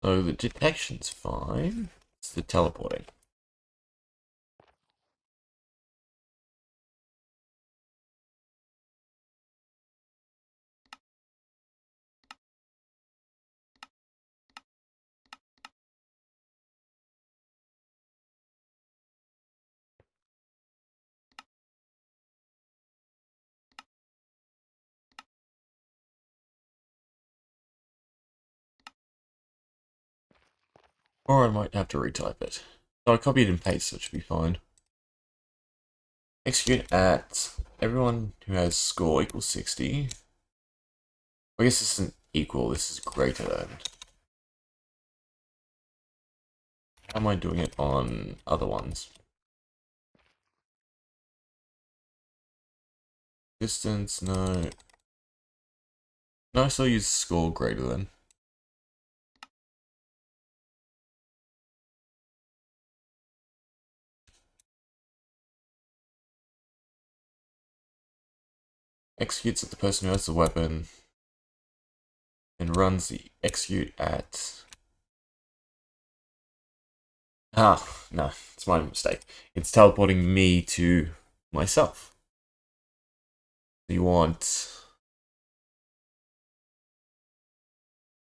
So the detection's fine. It's the teleporting. Or I might have to retype it. So I copied and pasted, so it should be fine. Execute at everyone who has score equals 60. I guess this isn't equal, this is greater than. How am I doing it on other ones? Distance, no. No, I still use score greater than. Executes at the person who has the weapon. And runs the execute at... Ah, no, it's my mistake. It's teleporting me to myself. You want...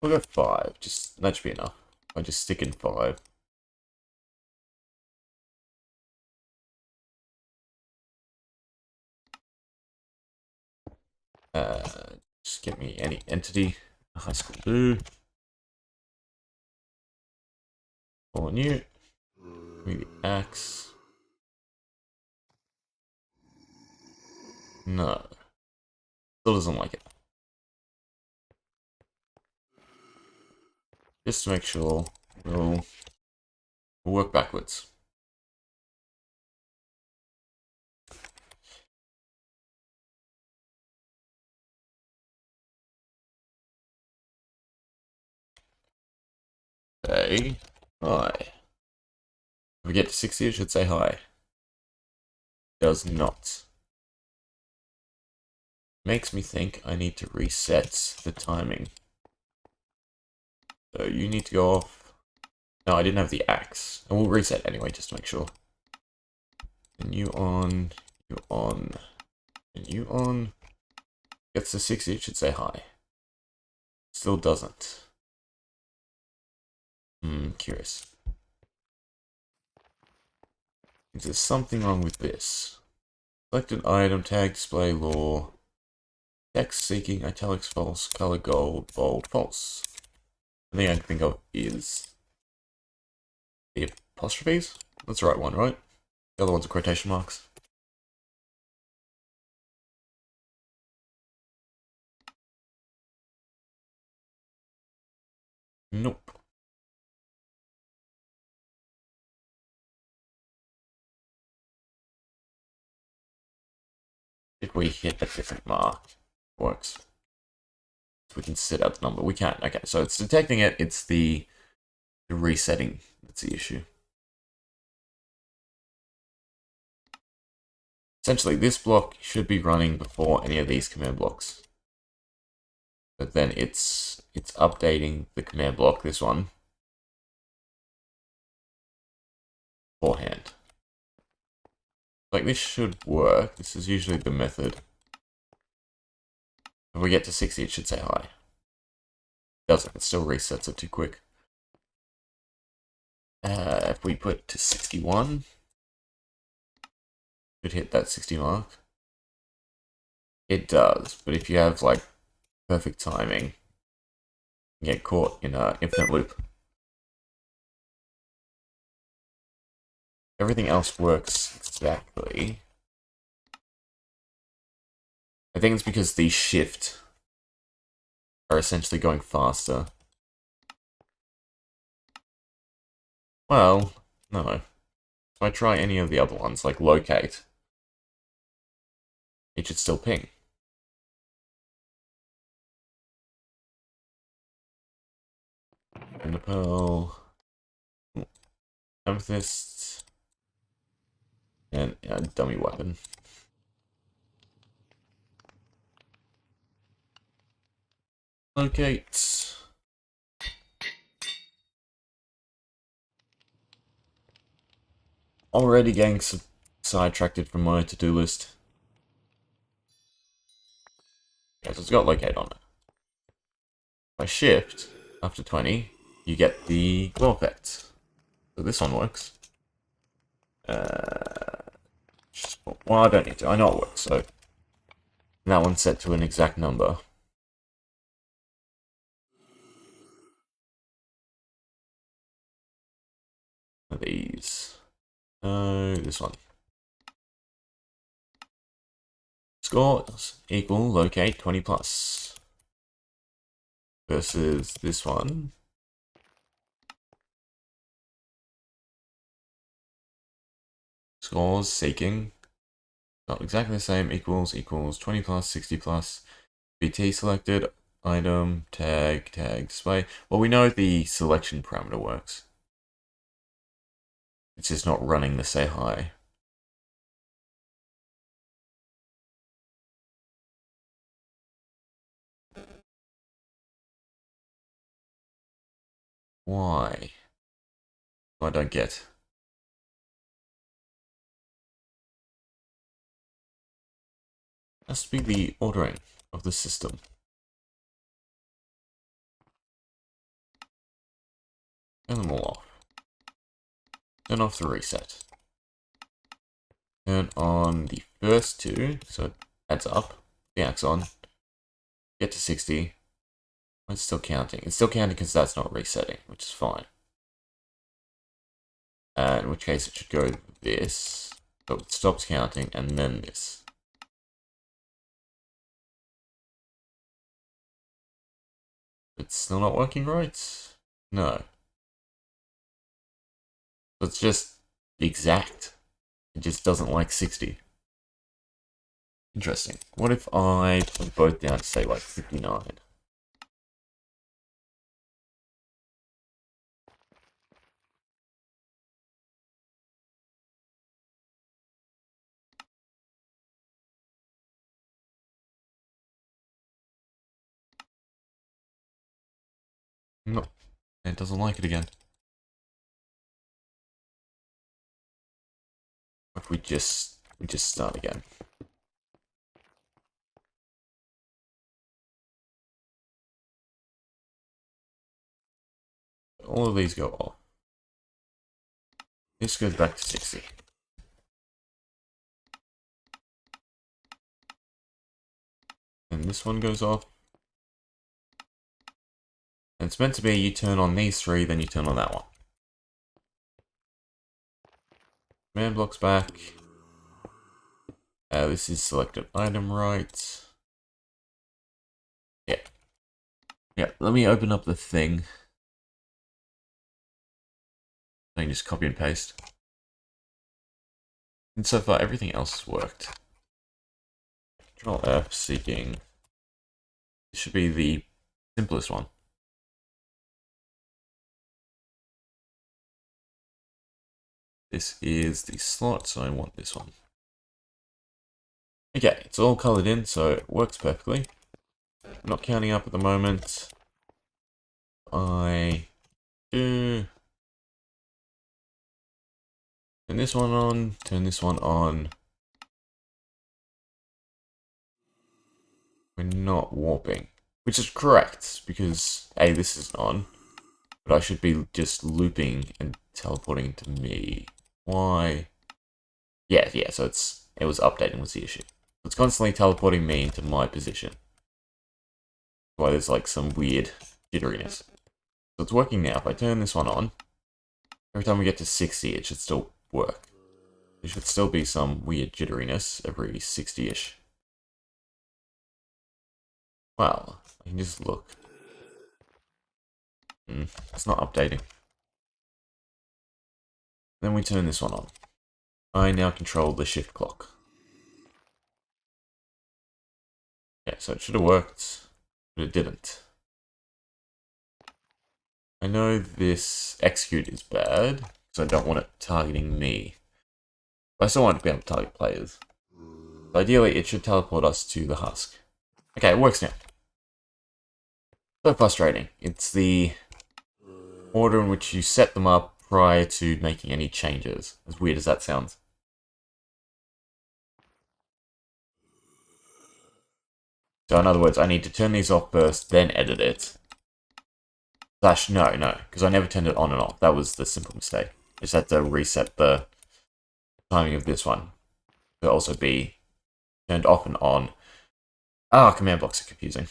We'll go 5, just, that should be enough. I just stick in 5. Just get me any entity. High school do. Or new. Maybe axe. No. Still doesn't like it. Just to make sure we'll work backwards. Say hi. If we get to 60, it should say hi. Does not. Makes me think I need to reset the timing. So you need to go off. No, I didn't have the axe. And we'll reset anyway, just to make sure. And you on, and you on. Gets to 60, it should say hi. Still doesn't. Curious. Is there something wrong with this? Select an item, tag, display, law. Text seeking, italics false, color gold, bold false. The thing I can think of is the apostrophes. That's the right one, right? The other ones are quotation marks. Nope. If we hit a different mark, works. We can set out the number. We can't. Okay, so it's detecting it. It's the resetting that's That's the issue. Essentially, this block should be running before any of these command blocks. But then it's updating the command block, this one, beforehand. Like, this should work. This is usually the method. If we get to 60, it should say hi. It doesn't. It still resets it too quick. If we put to 61, should hit that 60 mark. It does, but if you have, like, perfect timing, you get caught in an infinite loop. Everything else works exactly. I think it's because these shift are essentially going faster. Well, no. If I try any of the other ones, like locate, it should still ping. And the pearl, amethyst, and a dummy weapon. Locate. Already getting sidetracked from my to-do list. Okay, so it's got locate on it. If I shift after 20, you get the glow effect. So this one works. Well, I don't need to. I know it works, so that one's set to an exact number. These. This one. Scores equal locate 20 plus. Versus this one. Scores seeking. Not exactly the same. Equals 20 plus, 60 plus. BT selected. Item, tag, display. Well, we know the selection parameter works. It's just not running the say hi. Why? I don't get. Must be the ordering of the system. Turn them all off. Turn off the reset. Turn on the first two, so it adds up. The axon. Get to 60. It's still counting. It's still counting because that's not resetting, which is fine. In which case it should go this. So it stops counting, and then this. It's still not working right? No. It's just exact. It just doesn't like 60. Interesting. What if I put both down to say like 59? No, it doesn't like it again. What if we just start again? All of these go off. This goes back to 60. And this one goes off. And it's meant to be you turn on these three, then you turn on that one. Command blocks back. This is selected item right. Yeah. Yeah, let me open up the thing. I can just copy and paste. And so far, everything else has worked. Control F, seeking. This should be the simplest one. This is the slot, so I want this one. Okay, it's all colored in, so it works perfectly. I'm not counting up at the moment. I do turn this one on, turn this one on. We're not warping, which is correct because A, this is on, but I should be just looping and teleporting to me. Why? Yeah, so it was updating was the issue. It's constantly teleporting me into my position. Why there's like some weird jitteriness. So it's working now. If I turn this one on, every time we get to 60, it should still work. There should still be some weird jitteriness every 60-ish. Wow, I can just look. It's not updating. Then we turn this one on. I now control the shift clock. Yeah, so it should have worked, but it didn't. I know this execute is bad, because I don't want it targeting me. But I still want it to be able to target players. So ideally, it should teleport us to the husk. Okay, it works now. So frustrating. It's the order in which you set them up prior to making any changes. As weird as that sounds. So in other words, I need to turn these off first, then edit it. Slash, no, because I never turned it on and off. That was the simple mistake. I just had to reset the timing of this one to also be turned off and on. Ah, command blocks are confusing.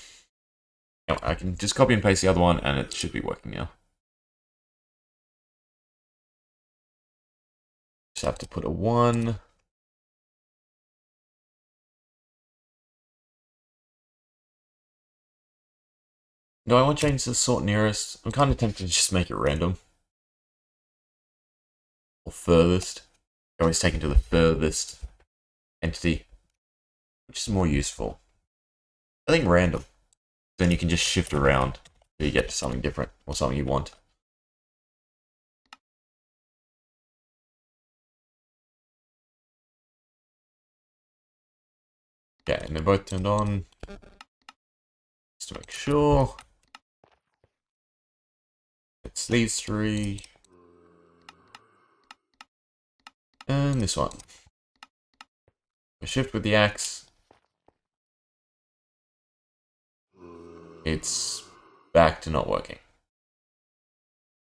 Anyway, I can just copy and paste the other one and it should be working now. Just have to put a 1. Do I want to change the sort nearest? I'm kind of tempted to just make it random. Or furthest. Always taken to the furthest entity. Which is more useful. I think random. Then you can just shift around so you get to something different or something you want. Okay, and they're both turned on. Just to make sure. It's these 3. And this one. I shift with the axe. It's back to not working.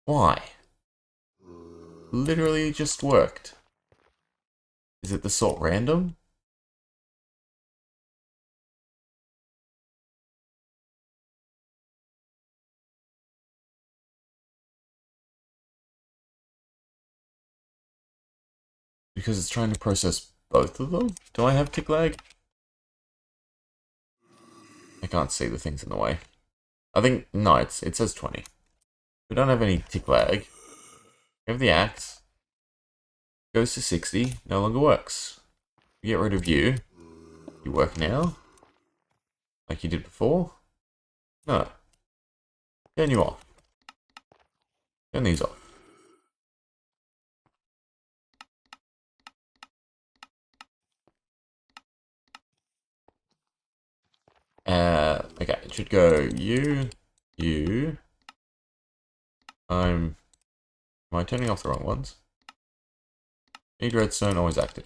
Why? Literally just worked. Is it the sort random? Because it's trying to process both of them? Do I have tick lag? I can't see the things in the way. I think, no, it says 20. We don't have any tick lag. We have the axe. Goes to 60, no longer works. We get rid of you. You work now? Like you did before? No. Turn you off. Turn these off. Okay, it should go you. Am I turning off the wrong ones? Need redstone, always active.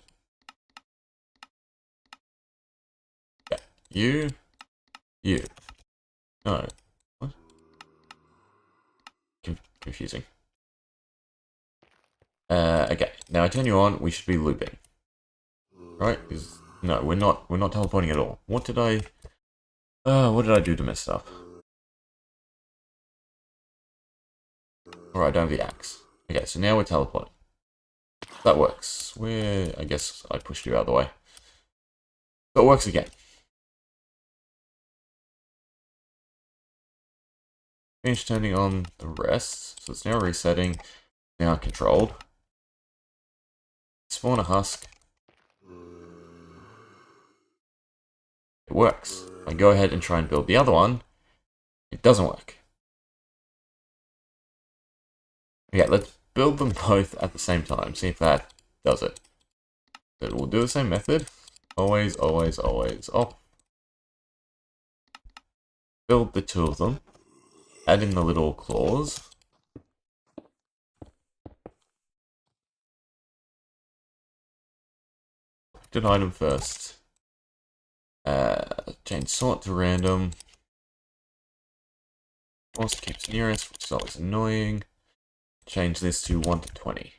Yeah, you. No. What? Confusing. Okay, now I turn you on, we should be looping. Right? No, we're not teleporting at all. What did I do to mess up? Alright, I don't have the axe. Okay, so now we're teleporting. That works. I guess I pushed you out of the way. So it works again. Finish turning on the rest. So it's now resetting. Now controlled. Spawn a husk. It works. If I go ahead and try and build the other one, it doesn't work. Yeah, let's build them both at the same time. See if that does it. It will do the same method. Always, always, always off. Build the two of them. Add in the little claws. Pick an item first. Change sort to random. Also keeps nearest, which is always annoying. Change this to 1 to 20.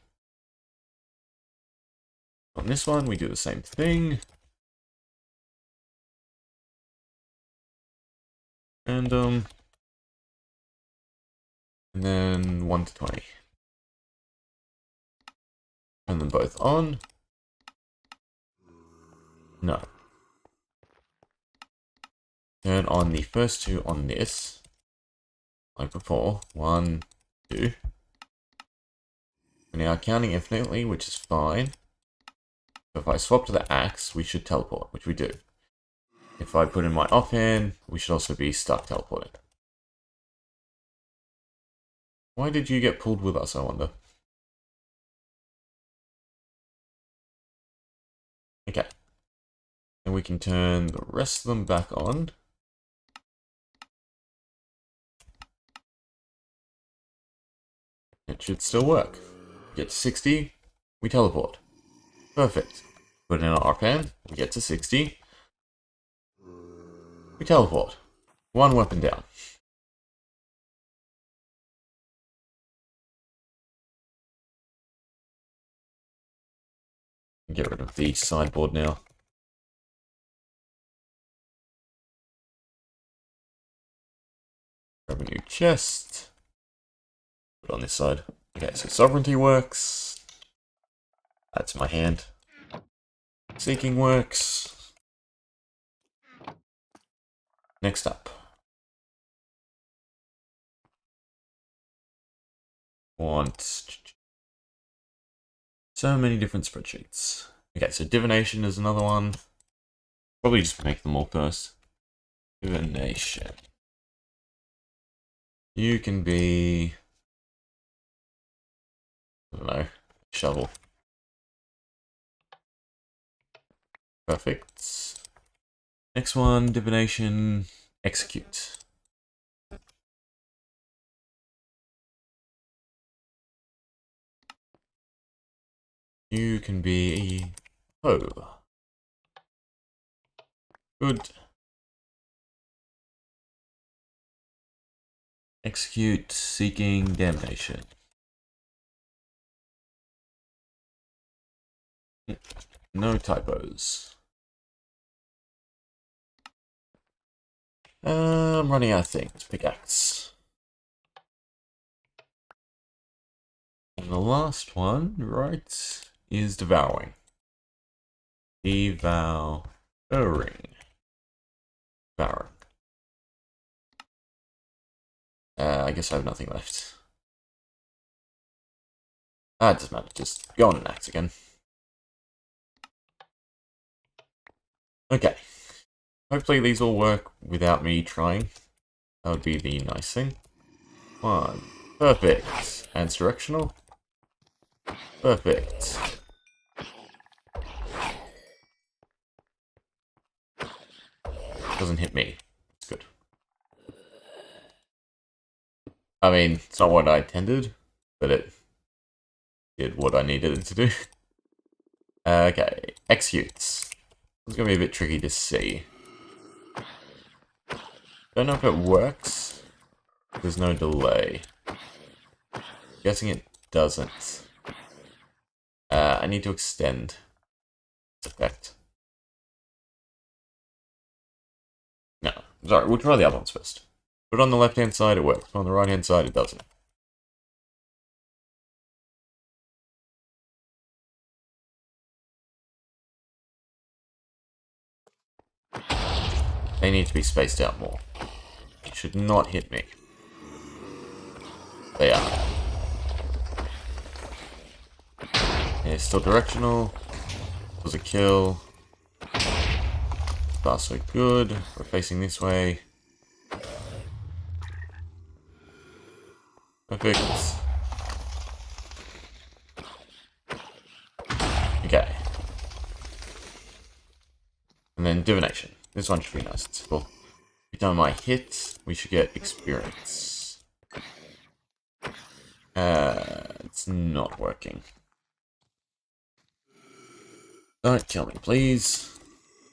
On this one, we do the same thing. Random. And then 1 to 20. Turn them both on. No. Turn on the first two on this. Like before. 1, 2. We're now counting infinitely, which is fine. So if I swap to the axe, we should teleport, which we do. If I put in my offhand, we should also be stuck teleported. Why did you get pulled with us, I wonder? Okay. And we can turn the rest of them back on. It should still work. Get to 60, we teleport. Perfect. Put in our offhand, we get to 60. We teleport. One weapon down. Get rid of the sideboard now. Grab a new chest. Put it on this side. Okay, so sovereignty works. That's my hand. Seeking works. Next up. Want so many different spreadsheets. Okay, so divination is another one. Probably just make them all first. Divination. You can be, I don't know, shovel. Perfect. Next one, divination, execute. You can be, oh. Good. Execute, seeking, damnation. No typos. I'm running out of things. Pickaxe. And the last one, right, is devouring. Devouring. Devouring. I guess I have nothing left. It doesn't matter, just go on an axe again. Okay. Hopefully these all work without me trying. That would be the nice thing. One. Perfect. And it's directional. Perfect. Doesn't hit me. It's good. I mean, it's not what I intended, but it did what I needed it to do. Okay, executes. It's gonna be a bit tricky to see. Don't know if it works. There's no delay. Guessing it doesn't. I need to extend this effect. No, sorry, we'll try the other ones first. Put it on the left-hand side, it works. Put it on the right-hand side, it doesn't. They need to be spaced out more. It should not hit me. They are. Yeah, still directional. Was a kill. Far so good. We're facing this way. Perfect. divination. This one should be nice and simple. Every time I hit, we should get experience. It's not working. Don't kill me, please.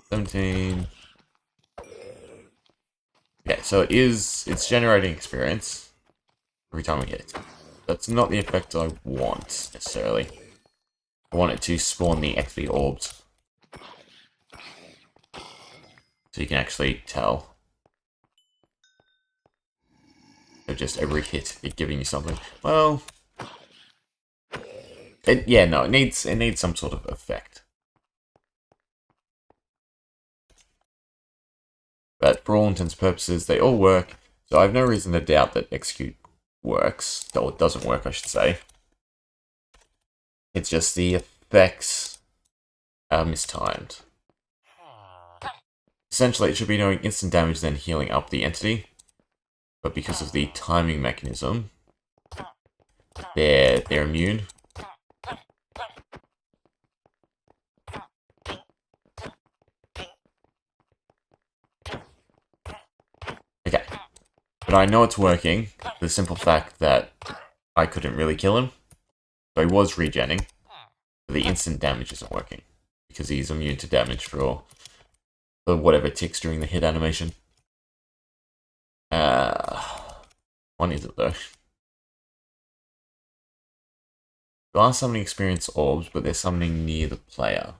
17. Okay, so it's generating experience every time we hit. That's not the effect I want, necessarily. I want it to spawn the XP orbs. So you can actually tell. So just every hit, it giving you something. Well... it needs some sort of effect. But for all intents and purposes, they all work. So I have no reason to doubt that execute works. Or it doesn't work, I should say. It's just the effects are mistimed. Essentially, it should be doing instant damage, then healing up the entity. But because of the timing mechanism, they're immune. Okay. But I know it's working. The simple fact that I couldn't really kill him. So he was regenning. But the instant damage isn't working. Because he's immune to damage for whatever ticks during the hit animation. One is it though? You are summoning experience orbs, but they're summoning near the player.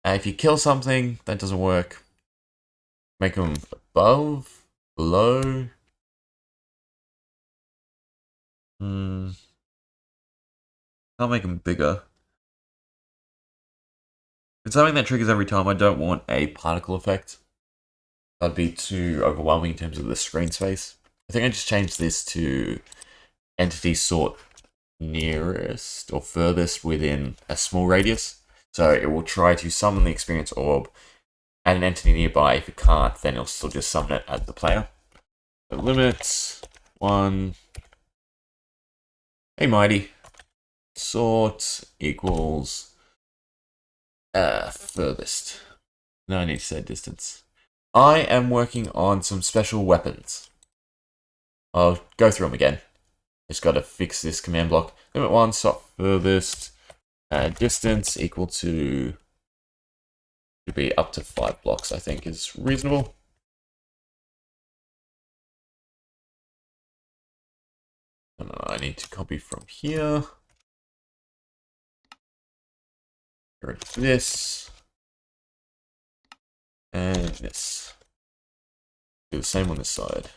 If you kill something, that doesn't work. Make them above, below. Can't make them bigger. It's something that triggers every time. I don't want a particle effect. That'd be too overwhelming in terms of the screen space. I think I just changed this to entity sort nearest or furthest within a small radius. So it will try to summon the experience orb at an entity nearby. If it can't, then it'll still just summon it at the player. So limit 1. Hey mighty. Sort equals furthest. No, I need to say distance. I am working on some special weapons. I'll go through them again. Just got to fix this command block. Limit 1, sort furthest. Distance equal to... should be up to 5 blocks, I think, is reasonable. I need to copy from here. Get rid of this. And this. Do the same on this side.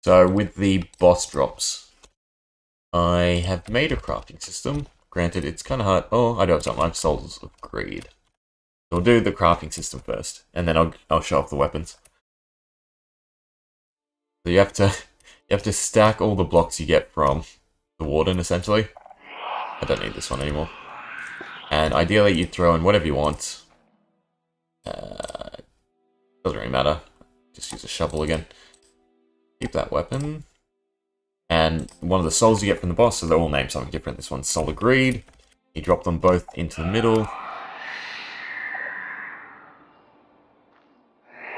So with the boss drops, I have made a crafting system. Granted, it's kind of hard. Oh, I do have something like Souls of Greed. So we'll do the crafting system first, and then I'll show off the weapons. So you have to stack all the blocks you get from the warden, essentially. I don't need this one anymore. And ideally, you throw in whatever you want. Doesn't really matter. Just use a shovel again. Keep that weapon. And one of the souls you get from the boss, so they're all named something different. This one's Soul of Greed. You drop them both into the middle.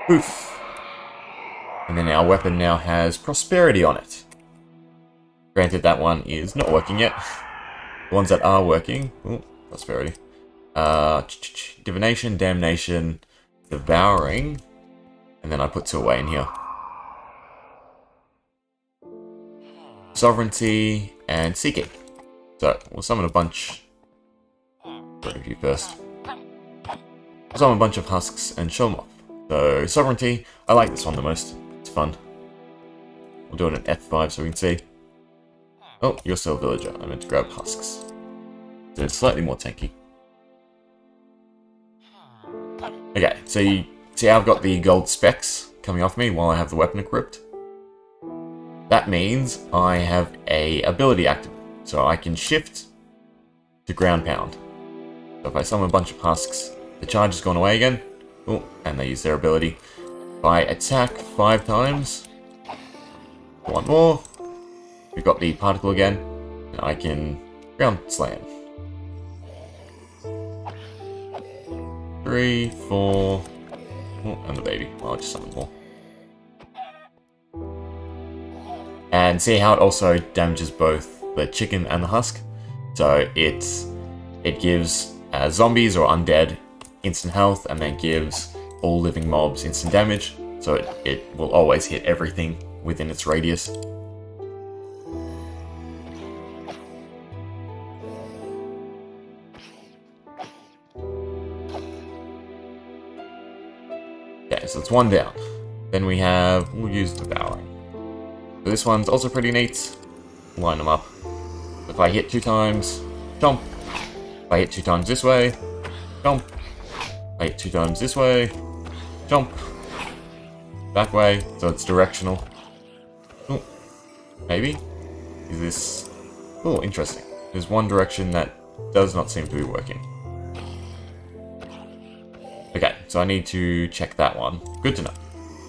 Poof. And then our weapon now has Prosperity on it. Granted, that one is not working yet. The ones that are working... ooh, Prosperity. Divination, Damnation, Devouring. And then I put 2 away in here. Sovereignty and Seeking. So, we'll summon a bunch. Review first. We'll summon a bunch of husks and show them off. So, Sovereignty, I like this one the most. It's fun. We'll do it at F5 so we can see. Oh, you're still a villager. I meant to grab husks. So it's slightly more tanky. Okay, so you see how I've got the gold specks coming off me while I have the weapon equipped? That means I have a ability active, so I can shift to ground pound. So if I summon a bunch of husks, the charge has gone away again. Oh, and they use their ability. If I attack 5 times, one more, we've got the particle again, and I can ground slam. 3, 4, oh, and the baby. I'll just summon more. And see how it also damages both the chicken and the husk. So it gives zombies or undead instant health, and then gives all living mobs instant damage. So it will always hit everything within its radius. Okay, so it's 1 down. Then we'll use Devouring. So this one's also pretty neat. Line them up. If I hit 2 times, jump. If I hit 2 times this way, jump. If I hit 2 times this way, jump. That way, so it's directional. Oh, maybe? Is this... Oh, interesting. There's one direction that does not seem to be working. Okay, so I need to check that one. Good to know.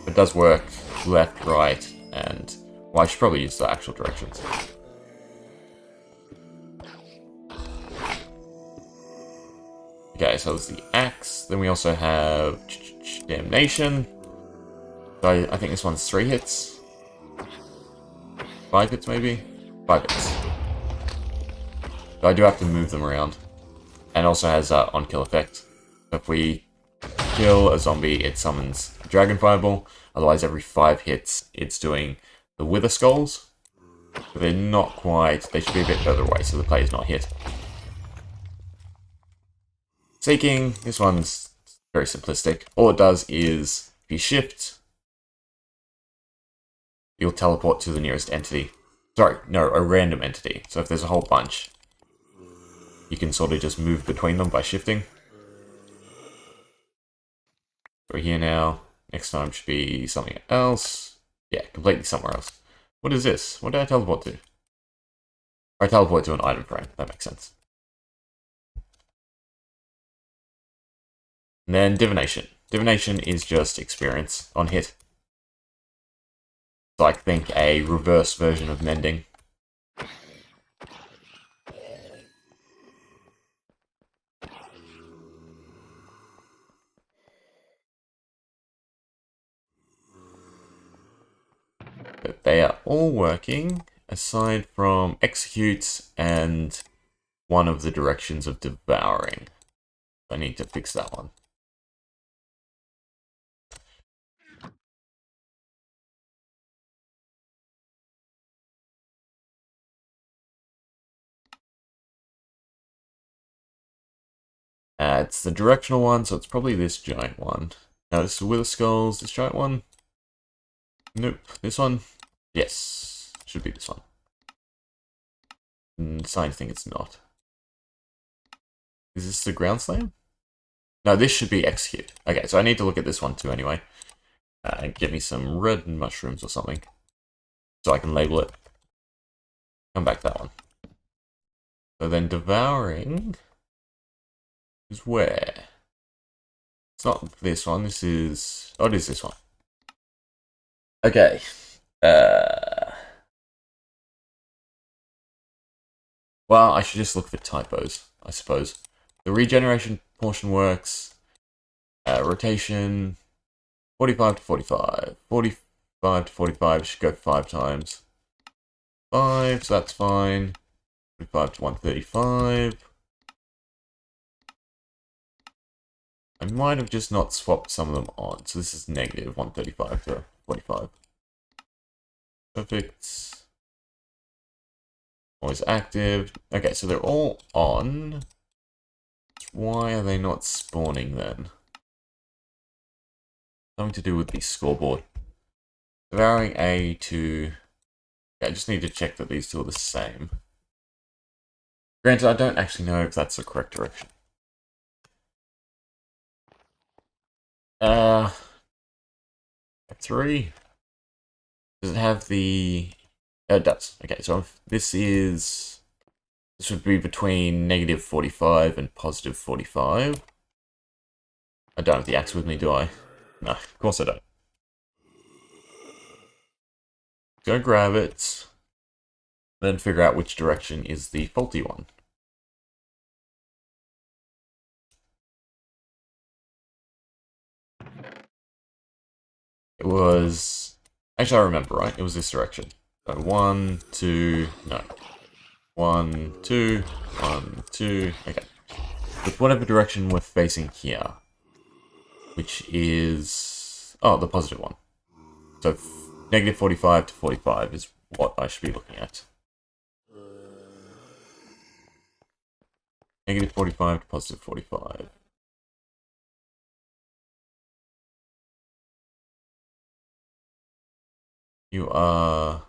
It does work left, right, and... Well, I should probably use the actual directions. Okay, so there's the axe. Then we also have Damnation. So I think this one's 3 hits. 5 hits, maybe? 5 hits. So I do have to move them around. And also has on-kill effect. So if we kill a zombie, it summons Dragon Fireball. Otherwise, every 5 hits, it's doing the Wither Skulls. But they're not quite... They should be a bit further away, so the player's not hit. Seeking, this one's very simplistic. All it does is, if you shift, you'll teleport to the nearest entity. Sorry, no, a random entity. So if there's a whole bunch, you can sort of just move between them by shifting. We're here now. Next time should be something else. Yeah, completely somewhere else. What is this? What did I teleport to? I teleport to an item frame. That makes sense. And then Divination. Divination is just experience on hit. So I think a reverse version of Mending. But they are all working, aside from Execute and one of the directions of Devouring. I need to fix that one. It's the directional one, so it's probably this giant one. No, this is Wither Skulls, this giant one. Nope, this one? Yes, should be this one. Starting to think it's not. Is this the Ground Slam? No, this should be Execute. Okay, so I need to look at this one too anyway. Get me some red mushrooms or something. So I can label it. Come back to that one. So then Devouring is where? It's not this one, this is... Oh, it is this one. Okay. Well, I should just look for typos, I suppose. The regeneration portion works. Rotation, 45 to 45. 45 to 45 should go 5 times. 5, so that's fine. 45 to 135. I might have just not swapped some of them on. So this is negative 135 to 45. Perfect. Always active. Okay, so they're all on. Why are they not spawning then? Something to do with the scoreboard. Devouring A to... Yeah, I just need to check that these two are the same. Granted, I don't actually know if that's the correct direction. 3. Does it have the... it does. Okay, so if this is... This would be between negative 45 and positive 45. I don't have the axe with me, do I? No, of course I don't. Go grab it, then figure out which direction is the faulty one. It was... Actually, I remember, right? It was this direction. So 1, 2... No. 1, 2... 1, 2... Okay. With whatever direction we're facing here. Which is... Oh, the positive one. So negative 45 to 45 is what I should be looking at. Negative 45 to positive 45. You are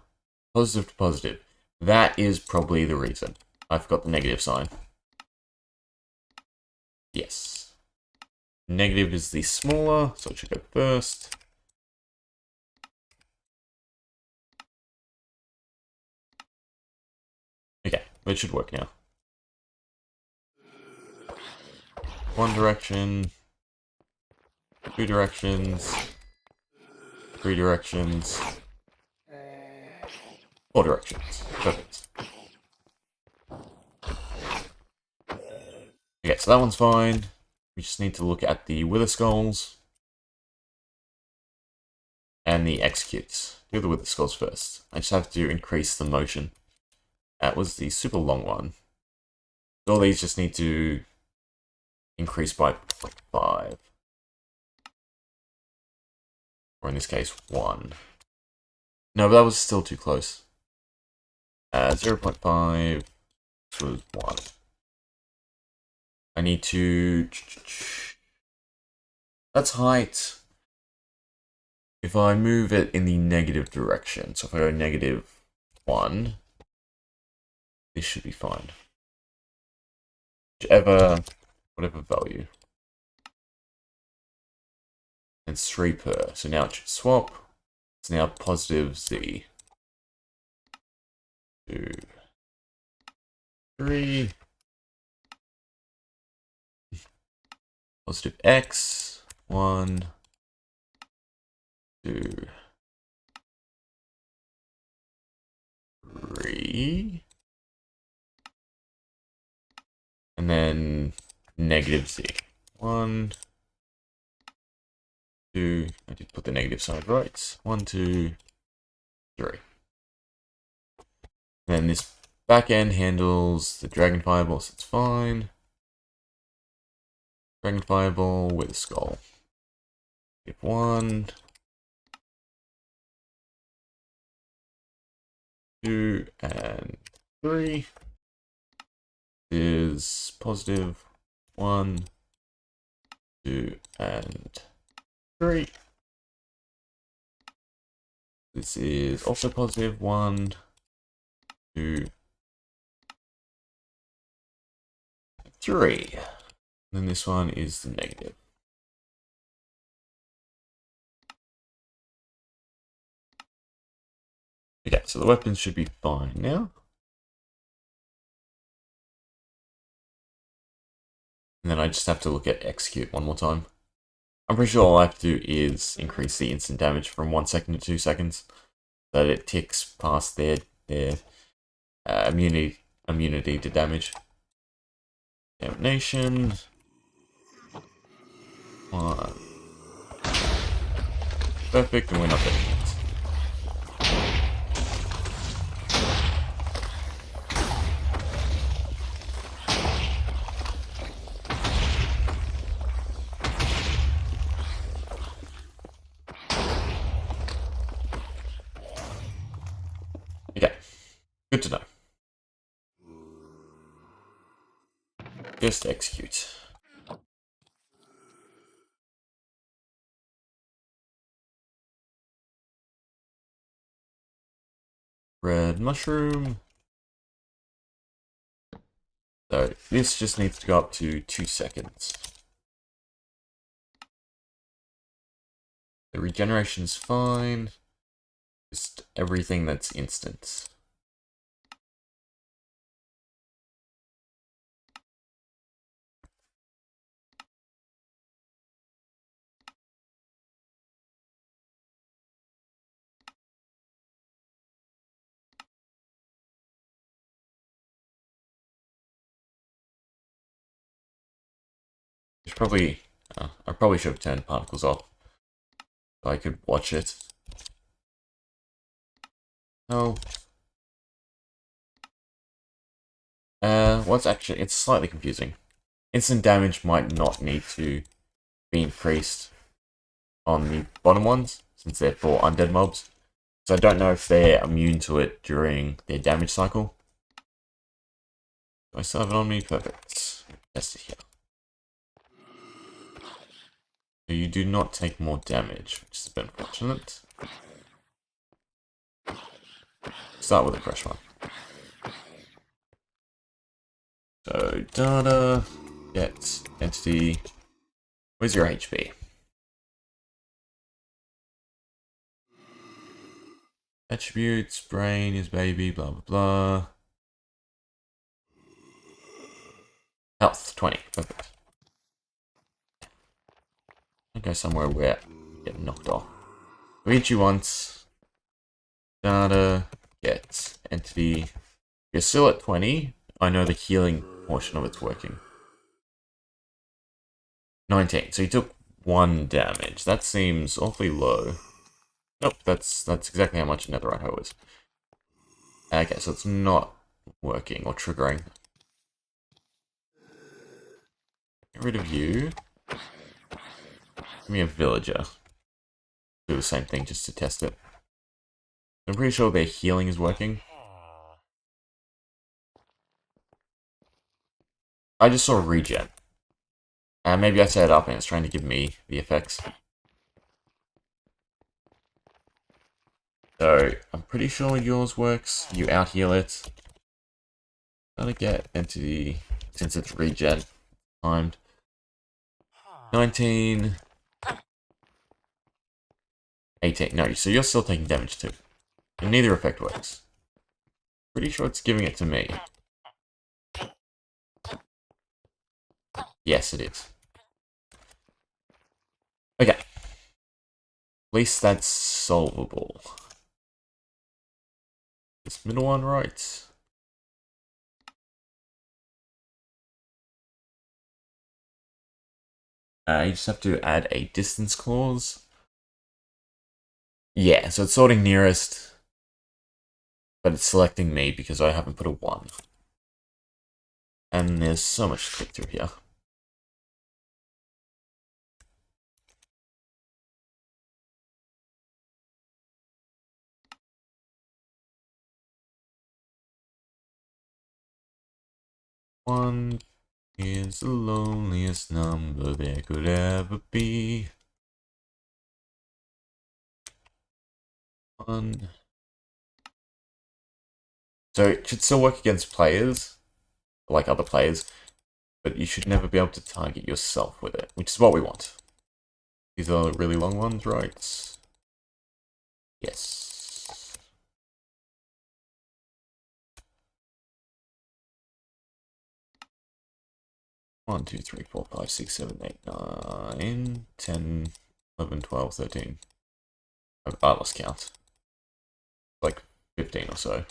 positive to positive. That is probably the reason. I forgot the negative sign. Yes. Negative is the smaller, so it should go first. Okay, it should work now. One direction. 2 directions. 3 directions. 4 directions. Perfect. Okay, so that one's fine. We just need to look at the Wither Skulls. And the executes. Do the Wither Skulls first. I just have to increase the motion. That was the super long one. So all these just need to increase by like 5. Or in this case, 1. No, but that was still too close. 0.5 was 1. I need to... That's height. If I move it in the negative direction, so if I go negative 1, this should be fine. Whatever value. And 3 per. So now it should swap. It's now positive Z. 2, 3. Positive X. 1, 2, 3. And then negative Z. 1, 2. I did put the negative side right. 1, 2, 3. And then this back end handles the Dragon Fireball, so it's fine. Dragon Fireball with a skull. If 1, 2, and 3 is positive 1, 2, and 3. This is also positive 1, 2, 3. Then this one is the negative. Okay, so the weapons should be fine now. And then I just have to look at execute one more time. I'm pretty sure all I have to do is increase the instant damage from 1 second to 2 seconds. So that it ticks past their immunity to damage. Damnation. 1. Perfect, and we're not getting it. Okay, good to know. Just execute. Red mushroom. So this just needs to go up to 2 seconds. The regeneration is fine. Just everything that's instant. It's probably... I probably should have turned particles off so I could watch it. Oh. What's actually... It's slightly confusing. Instant damage might not need to be increased on the bottom ones, since they're for undead mobs. So I don't know if they're immune to it during their damage cycle. Do I still have it on me? Perfect. Test it here. So you do not take more damage, which is a bit unfortunate. Start with a fresh one. So data, get, entity. Where's your HP? Attributes, brain is baby, blah blah blah. Health, 20. Perfect. I'll go somewhere where I get knocked off. We hit you once. Data, get, entity. You're still at 20. I know the healing portion of it's working. 19. So you took 1 damage. That seems awfully low. Nope, that's exactly how much a netherite hoe is. Okay, so it's not working or triggering. Get rid of you. Give me a villager. Do the same thing just to test it. I'm pretty sure their healing is working. I just saw a regen. Maybe I set it up and it's trying to give me the effects. So, I'm pretty sure yours works. You out-heal it. Gotta get entity, since it's regen timed. 19. 18. No, so you're still taking damage too. And neither effect works. Pretty sure it's giving it to me. Yes, it is. Okay. At least that's solvable. This middle one, right? You just have to add a distance clause. Yeah, so it's sorting nearest, but it's selecting me because I haven't put a 1. And there's so much to click through here. One is the loneliest number there could ever be. 1. So it should still work against players, like other players, but you should never be able to target yourself with it, which is what we want. These are really long ones, right? Yes. One, 2, 3, 4, 5, 6, 7, 8, 9, 10, 11, 12, 13. I lost count. Like 15 or so.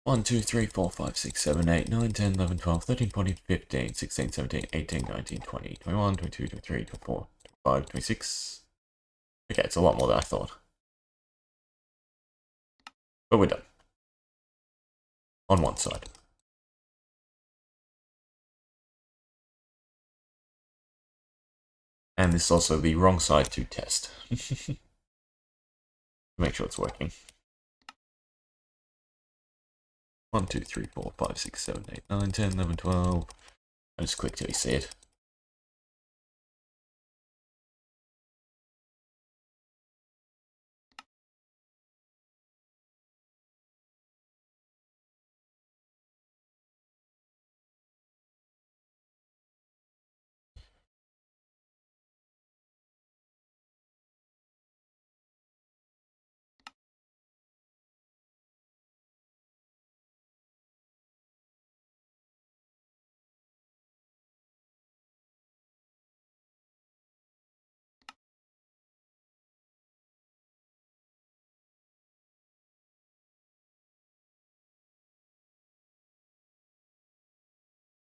1, 2, 3, 4, 5, 6, 7, 8, 9, 10, 11, 12, 13, 14, 15, 16, 17, 18, 19, 20, 21, 22, 23, 24, 25, 26. Okay, it's a lot more than I thought. But we're done. On one side. And this is also the wrong side to test. Make sure it's working. 1, 2, 3, 4, 5, 6, 7, 8, 9, 10, 11, 12. I just click till you see it.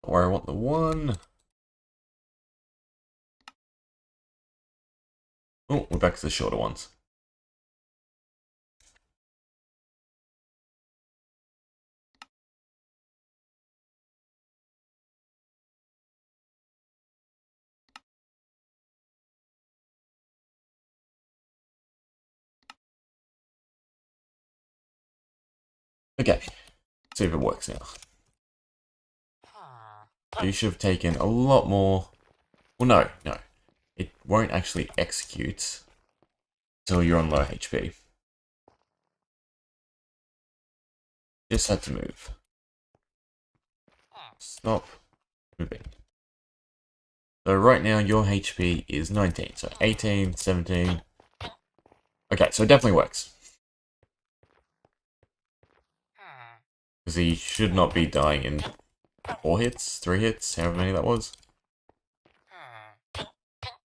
Don't worry, I want the one. Oh, we're back to the shorter ones. Okay, see if it works now. You should have taken a lot more. Well, no. It won't actually execute until you're on low HP. Just had to move. Stop moving. So right now your HP is 19. So 18, 17. Okay, so it definitely works. Because he should not be dying in 4 hits, 3 hits, however many that was.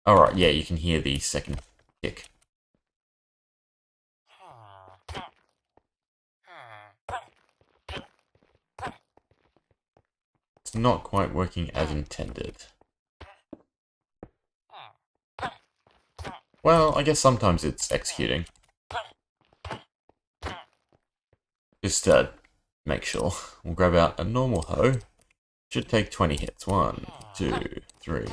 Alright, yeah, you can hear the second tick. It's not quite working as intended. Well, I guess sometimes it's executing. Just to make sure. We'll grab out a normal hoe. Should take 20 hits. 1, 2, 3.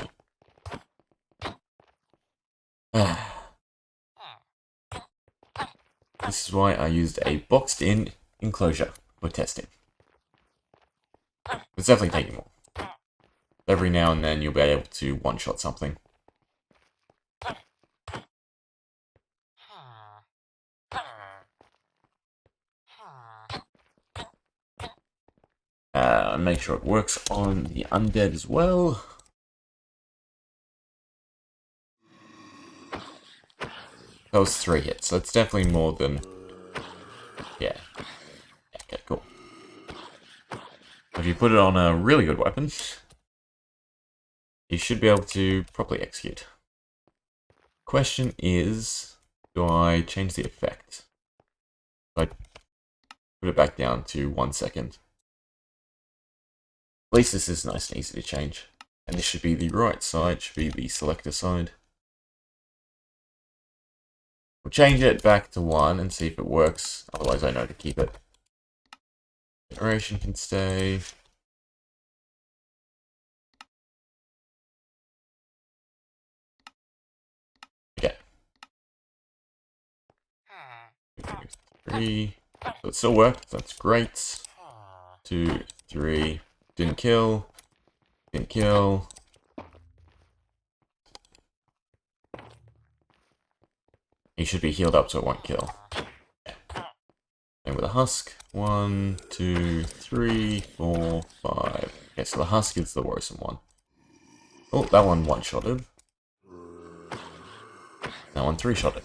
This is why I used a boxed-in enclosure for testing. It's definitely taking more. Every now and then you'll be able to one-shot something. Make sure it works on the undead as well. That was 3 hits, so it's definitely more than... Yeah. Okay, cool. If you put it on a really good weapon, you should be able to properly execute. Question is, do I change the effect? I put it back down to 1 second. At least this is nice and easy to change. And this should be the right side, should be the selector side. We'll change it back to 1 and see if it works, otherwise I know to keep it. Generation can stay. Okay. 3. So it still worked, that's great. 2, 3. Didn't kill. Didn't kill. He should be healed up so it won't kill. Yeah. And with a husk. 1, 2, 3, 4, 5. Okay, so the husk is the worrisome one. Oh, that one one-shotted. That one 3-shotted.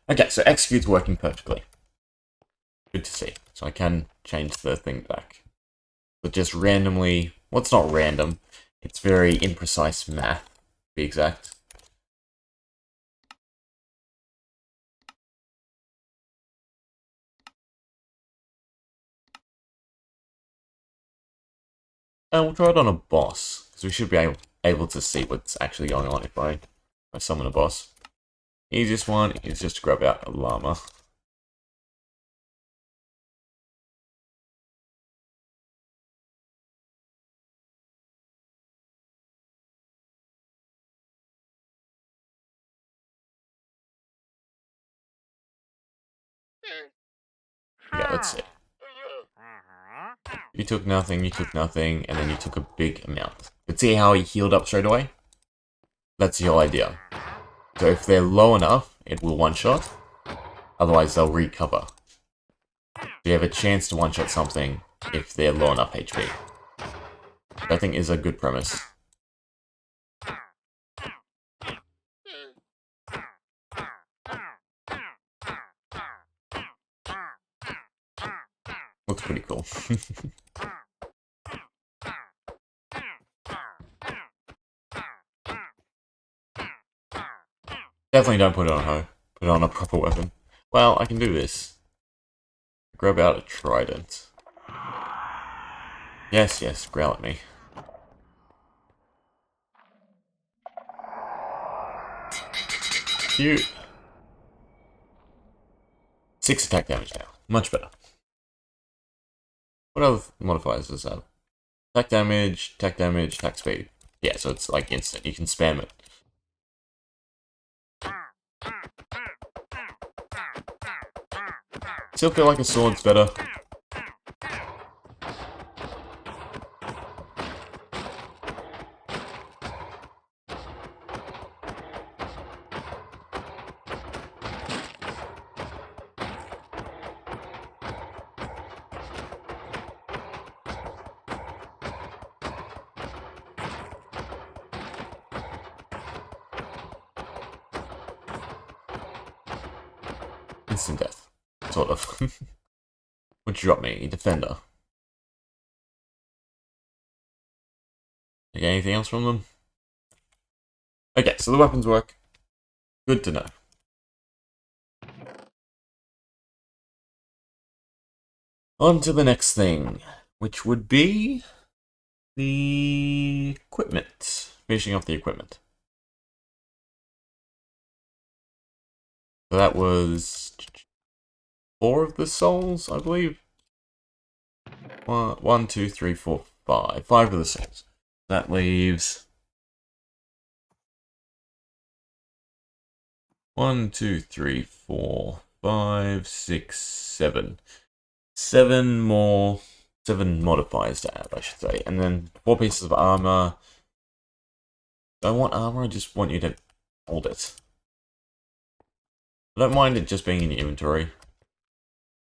Okay, so execute's working perfectly. Good to see. So I can change the thing back. But just randomly, well, it's not random. It's very imprecise math, to be exact. And we'll try it on a boss, because we should be able to see what's actually going on if I summon a boss. Easiest one is just to grab out a llama. Yeah, let's see. You took nothing, and then you took a big amount. But see how he healed up straight away? That's the whole idea. So if they're low enough, it will one-shot. Otherwise, they'll recover. So you have a chance to one-shot something if they're low enough HP. Which I think is a good premise. Looks pretty cool. Definitely don't put it on hoe. Put it on a proper weapon. Well, I can do this. Grab out a trident. Yes, growl at me. Cute. 6 attack damage now. Much better. What other modifiers does that have? Attack damage, attack speed. Yeah, so it's like instant. You can spam it. Still feel like a sword's better. Instant death. Sort of. Would you drop me? Defender. Okay, anything else from them? Okay, so the weapons work. Good to know. On to the next thing, which would be the equipment. Finishing off the equipment. So that was 4 of the souls, I believe. 1, 2, 3, 4, 5. 5 of the souls. That leaves 1, 2, 3, 4, 5, 6, 7. 7 more. 7 modifiers to add, I should say. And then 4 pieces of armor. Do I want armor? I just want you to hold it. I don't mind it just being in your inventory.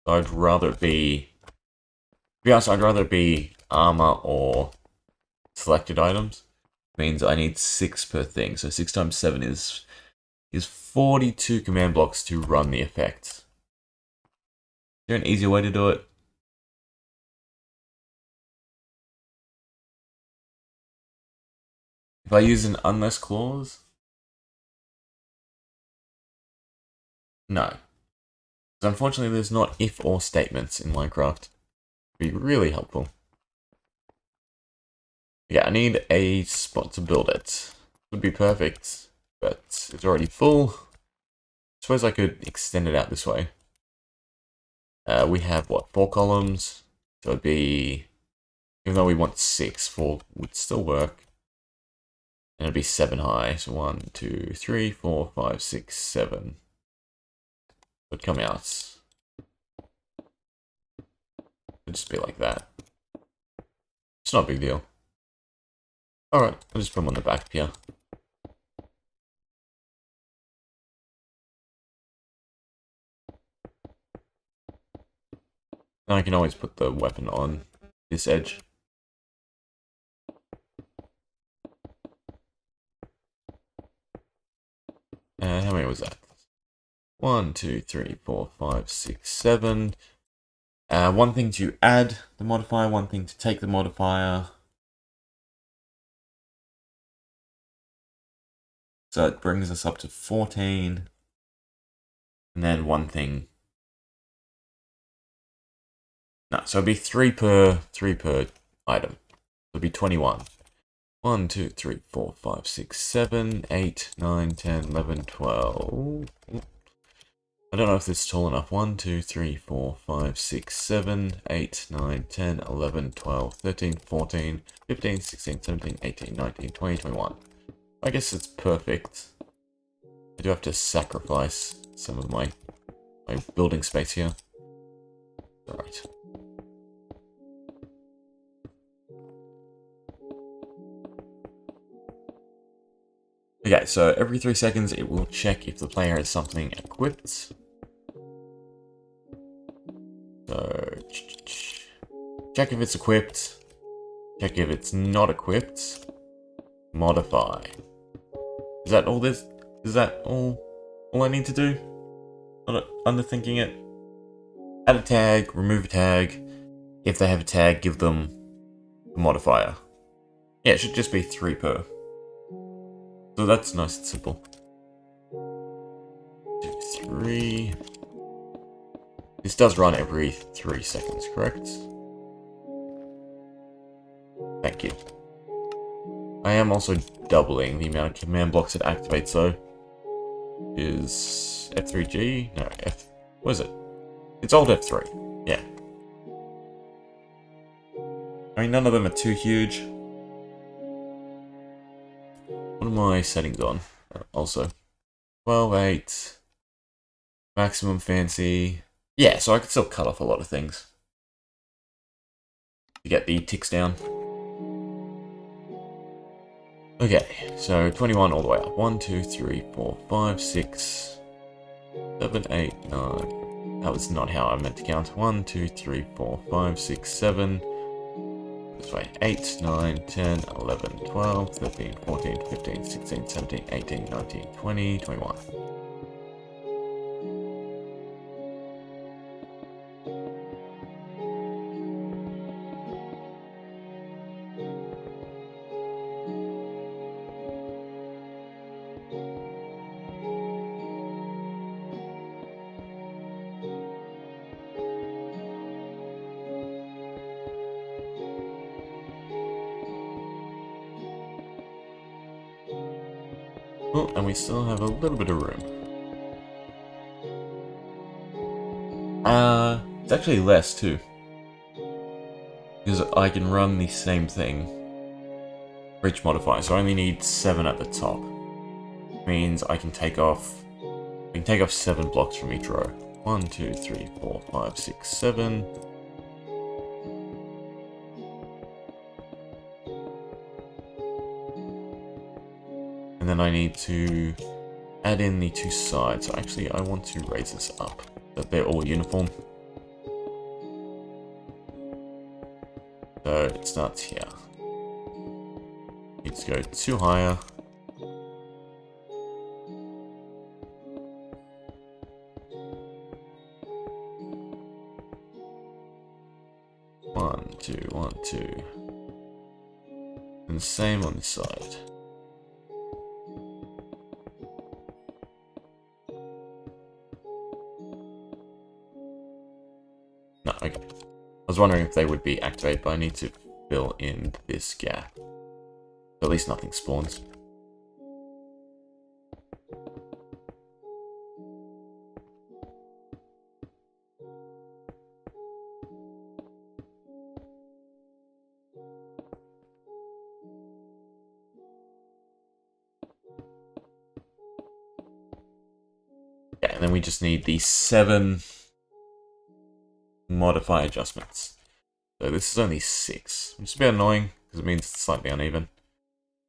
I'd rather it be... To be honest, I'd rather it be armor or selected items. Means I need 6 per thing. So 6 times 7 is 42 command blocks to run the effect. Is there an easier way to do it? If I use an unless clause? No. Because unfortunately there's not if or statements in Minecraft. It'd be really helpful. Yeah, I need a spot to build it. Would be perfect, but it's already full. Suppose I could extend it out this way. We have, what, 4 columns? So it'd be... Even though we want 6, 4 would still work. And it'd be 7 high. So 1, 2, 3, 4, 5, 6, 7. Would come out. It'd just be like that. It's not a big deal. Alright, I'll just put them on the back here. Now I can always put the weapon on this edge. How many was that? 1, 2, 3, 4, 5, 6, 7. One thing to add the modifier, one thing to take the modifier. So it brings us up to 14. And then one thing. No, so it'd be 3 per item. It'd be 21. 1, 2, 3, 4, 5, 6, 7, 8, 9, 10, 11, 12. I don't know if this is tall enough. 1, 2, 3, 4, 5, 6, 7, 8, 9, 10, 11, 12, 13, 14, 15, 16, 17, 18, 19, 20, 21. I guess it's perfect. I do have to sacrifice some of my building space here. Alright. Okay, so every 3 seconds it will check if the player has something equipped. So, check if it's equipped. Check if it's not equipped. Modify. Is that all this? Is that all I need to do? Not underthinking it. Add a tag, remove a tag. If they have a tag, give them a modifier. Yeah, it should just be 3 per. So that's nice and simple. 2, 3. This does run every 3 seconds, correct? Thank you. I am also doubling the amount of command blocks it activates, though. is F3G? No, what is it? It's old F3, yeah. I mean, none of them are too huge. What are my settings on? Also, 12.8, maximum fancy. Yeah, so I can still cut off a lot of things to get the ticks down. Okay, so 21 all the way up. 1, 2, 3, 4, 5, 6, 7, 8, 9. That was not how I meant to count. 1, 2, 3, 4, 5, 6, 7. This way. 8, 9, 10, 11, 12, 13, 14, 15, 16, 17, 18, 19, 20, 21. Oh, and we still have a little bit of room. It's actually less too. Because I can run the same thing for each modifier, so I only need 7 at the top. Means I can take off 7 blocks from each row. 1, 2, 3, 4, 5, 6, 7. And then I need to add in the 2 sides. So actually I want to raise this up, so that they're all uniform. So it starts here. Needs to go 2 higher. One, two, 1, 2. And the same on this side. No, okay. I was wondering if they would be activated, but I need to fill in this gap. So at least nothing spawns. Yeah, and then we just need the 7 modify adjustments. So this is only 6, which is a bit annoying because it means it's slightly uneven. Is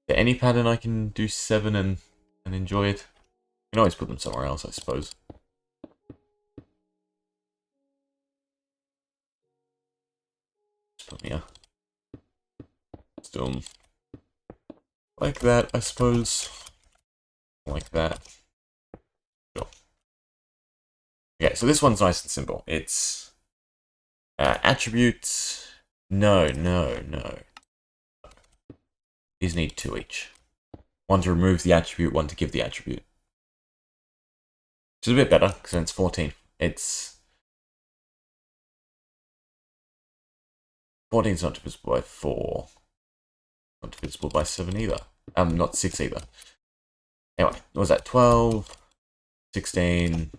there any pattern I can do 7 and enjoy it? You can always put them somewhere else, I suppose. Just put them here. Let's do them like that, I suppose. Like that. Sure. Okay, so this one's nice and simple. It's attributes. No. These need 2 each. One to remove the attribute, one to give the attribute. Which is a bit better, because then it's 14. It's 14 is not divisible by 4. Not divisible by 7 either. Not 6 either. Anyway, what was that? 12, 16,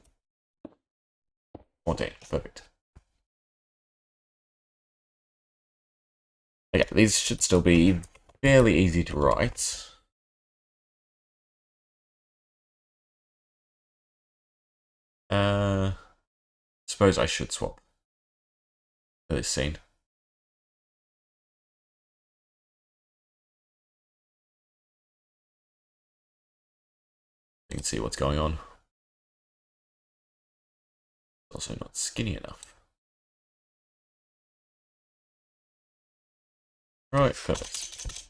14. Perfect. Okay, these should still be fairly easy to write. Suppose I should swap for this scene. You can see what's going on. It's also not skinny enough. Right, perfect.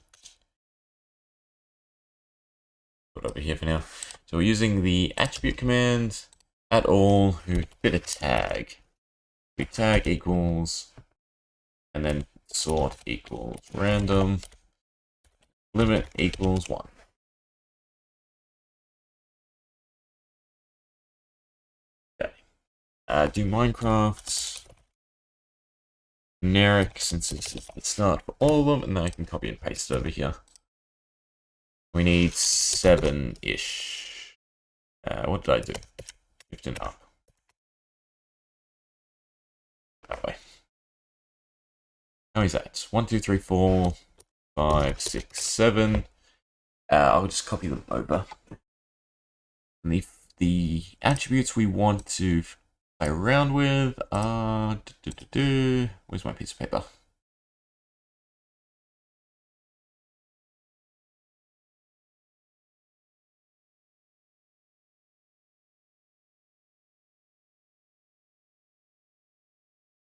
Put it over here for now. So we're using the attribute command at all who fit a tag. We tag equals, and then sort equals random, limit equals 1. Okay. Do Minecraft generic, since this is the start for all of them, and then I can copy and paste it over here. We need 7-ish. What did I do? 15 up. That way. How many is that? 1, 2, 3, 4, 5, 6, 7. I'll just copy them over. And the attributes we want to play around with are... Where's my piece of paper?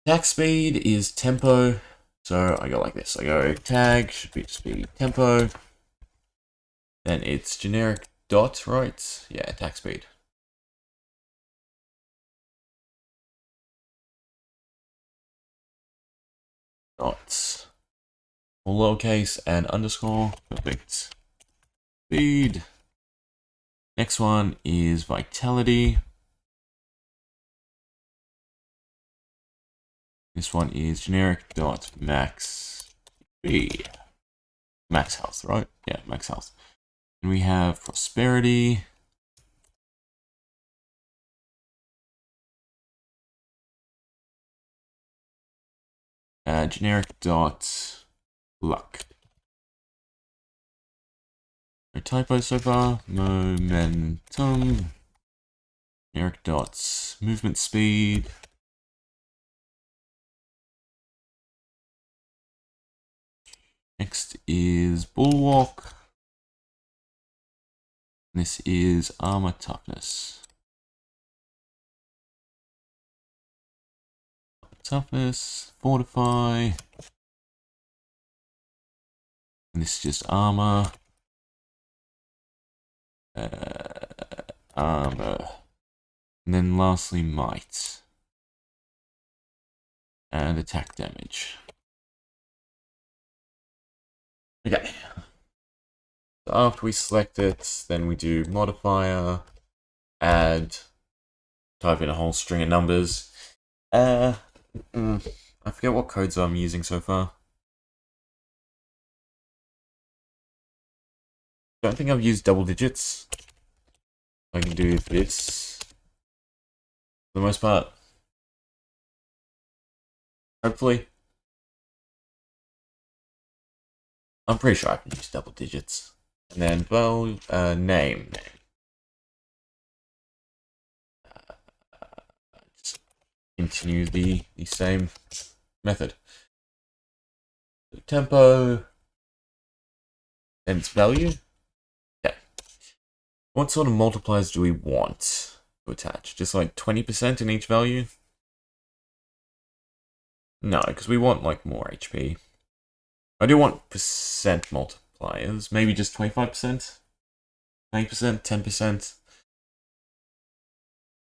Attack speed is tempo. So I go like this. I go tag should be just be tempo. Then it's generic dot, right? Yeah, attack speed. Dots. All lowercase and underscore. Perfect. Speed. Next one is vitality. This one is generic dot max speed. Max health, right? Yeah, max health. And we have prosperity. Generic dot luck. No typos so far. Momentum. Generic dots. Movement speed. Next is bulwark. This is armor toughness. Toughness, fortify. And this is just armor. Armor. And then lastly, might. And attack damage. Okay. So after we select it, then we do modifier, add, type in a whole string of numbers. I forget what codes I'm using so far. Don't think I've used double digits. I can do this for the most part. Hopefully. I'm pretty sure I can use double digits. And then, well, name. Just continue the same method. Tempo. Then its value. Okay. What sort of multipliers do we want to attach? Just like 20% in each value? No, because we want like more HP. I do want percent multipliers. Maybe just 25%? 20%? 10%?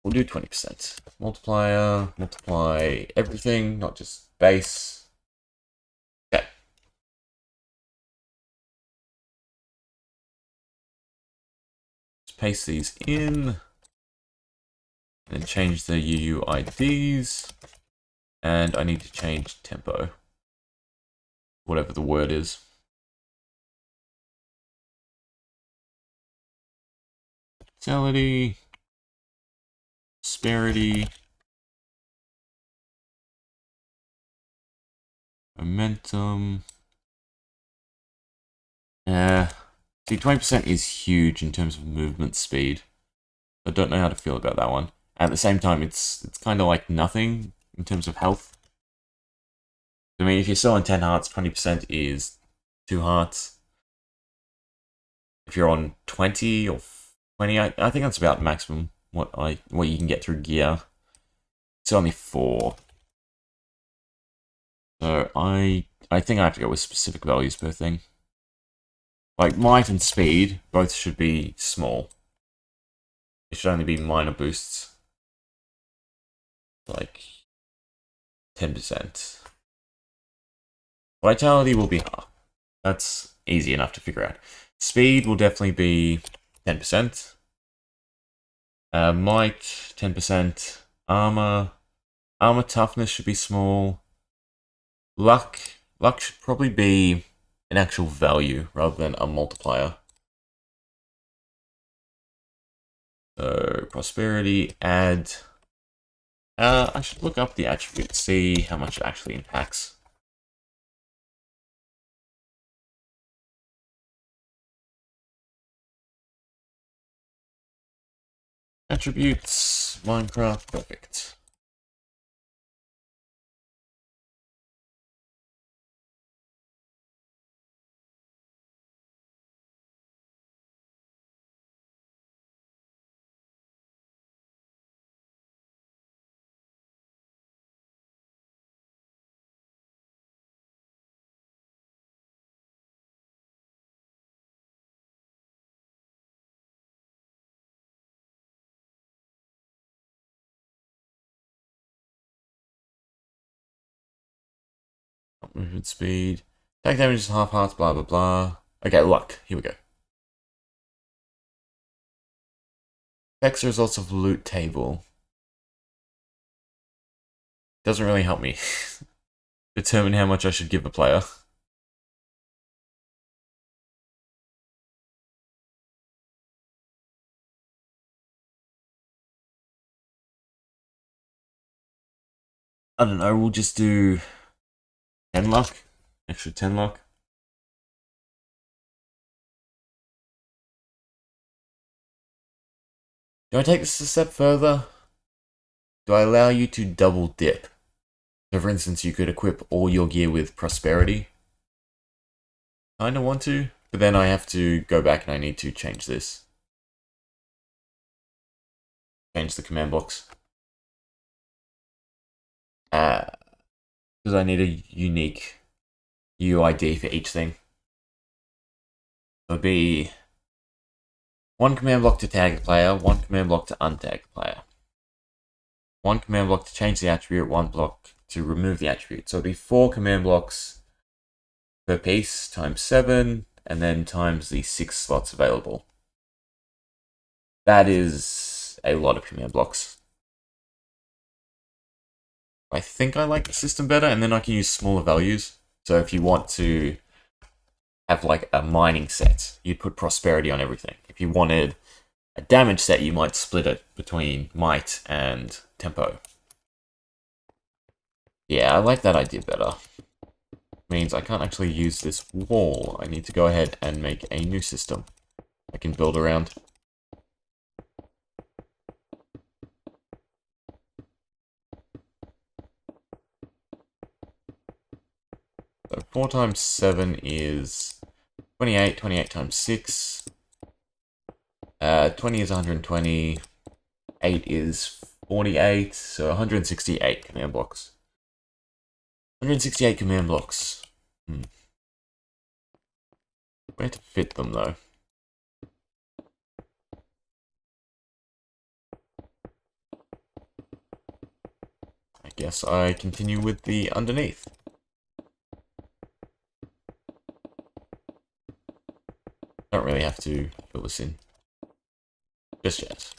We'll do 20%. Multiplier, multiply everything, not just base. Okay. Just paste these in. And change the UUIDs. And I need to change tempo. Whatever the word is. Vitality. Prosperity. Momentum. See, 20% is huge in terms of movement speed. I don't know how to feel about that one. At the same time, it's kind of like nothing in terms of health. I mean, if you're still on 10 hearts, 20% is 2 hearts. If you're on 20 or 20, I think that's about maximum what you can get through gear. It's only 4. So I think I have to go with specific values per thing. Like might and speed, both should be small. It should only be minor boosts. Like 10%. Vitality will be half. That's easy enough to figure out. Speed will definitely be 10%. Might, 10%. Armor toughness should be small. Luck should probably be an actual value rather than a multiplier. So prosperity, add. I should look up the attribute, see how much it actually impacts. Attributes, Minecraft, perfect. Movement speed. Attack damage is half hearts, blah blah blah. Okay, luck. Here we go. Affects the results of loot table. Doesn't really help me determine how much I should give a player. I don't know, we'll just do 10 luck. Extra 10 luck. Do I take this a step further? Do I allow you to double dip? So for instance, you could equip all your gear with prosperity. Kinda want to, but then I have to go back and I need to change this. Change the command blocks. Because I need a unique UID for each thing. It would be one command block to tag a player, one command block to untag a player. One command block to change the attribute, one block to remove the attribute. So it'd be 4 command blocks per piece times 7, and then times the 6 slots available. That is a lot of command blocks. I think I like the system better, and then I can use smaller values. So if you want to have like a mining set, you'd put prosperity on everything. If you wanted a damage set, you might split it between might and tempo. Yeah, I like that idea better. Means I can't actually use this wall. I need to go ahead and make a new system I can build around. So 4 times 7 is 28, 28 times 6. 20 is 120, 8 is 48, so 168 command blocks. 168 command blocks. Where to fit them though? I guess I continue with the underneath. Don't really have to fill this in just yet.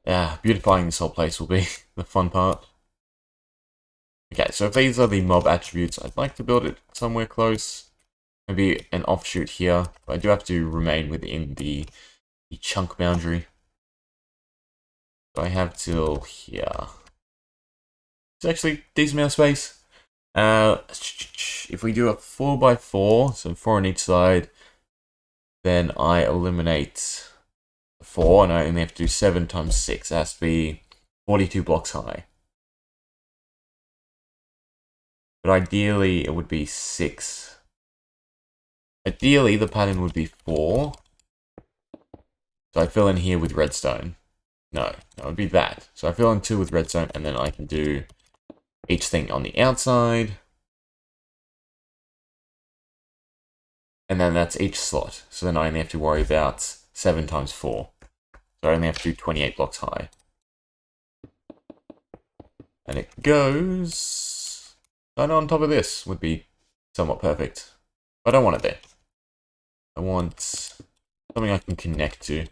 Yeah, beautifying this whole place will be the fun part. Okay, so if these are the mob attributes, I'd like to build it somewhere close. Maybe an offshoot here, but I do have to remain within the chunk boundary. So I have till here. It's actually a decent amount of space. If we do a 4x4, so 4 on each side, then I eliminate 4, and I only have to do 7 times 6. It has to be 42 blocks high. But ideally, it would be 6. Ideally, the pattern would be 4. So I fill in here with redstone. No, it would be that. So I fill in 2 with redstone, and then I can do each thing on the outside. And then that's each slot. So then I only have to worry about 7 times 4. So I only have to do 28 blocks high. And it goes... right on top of this would be somewhat perfect. But I don't want it there. I want something I can connect to.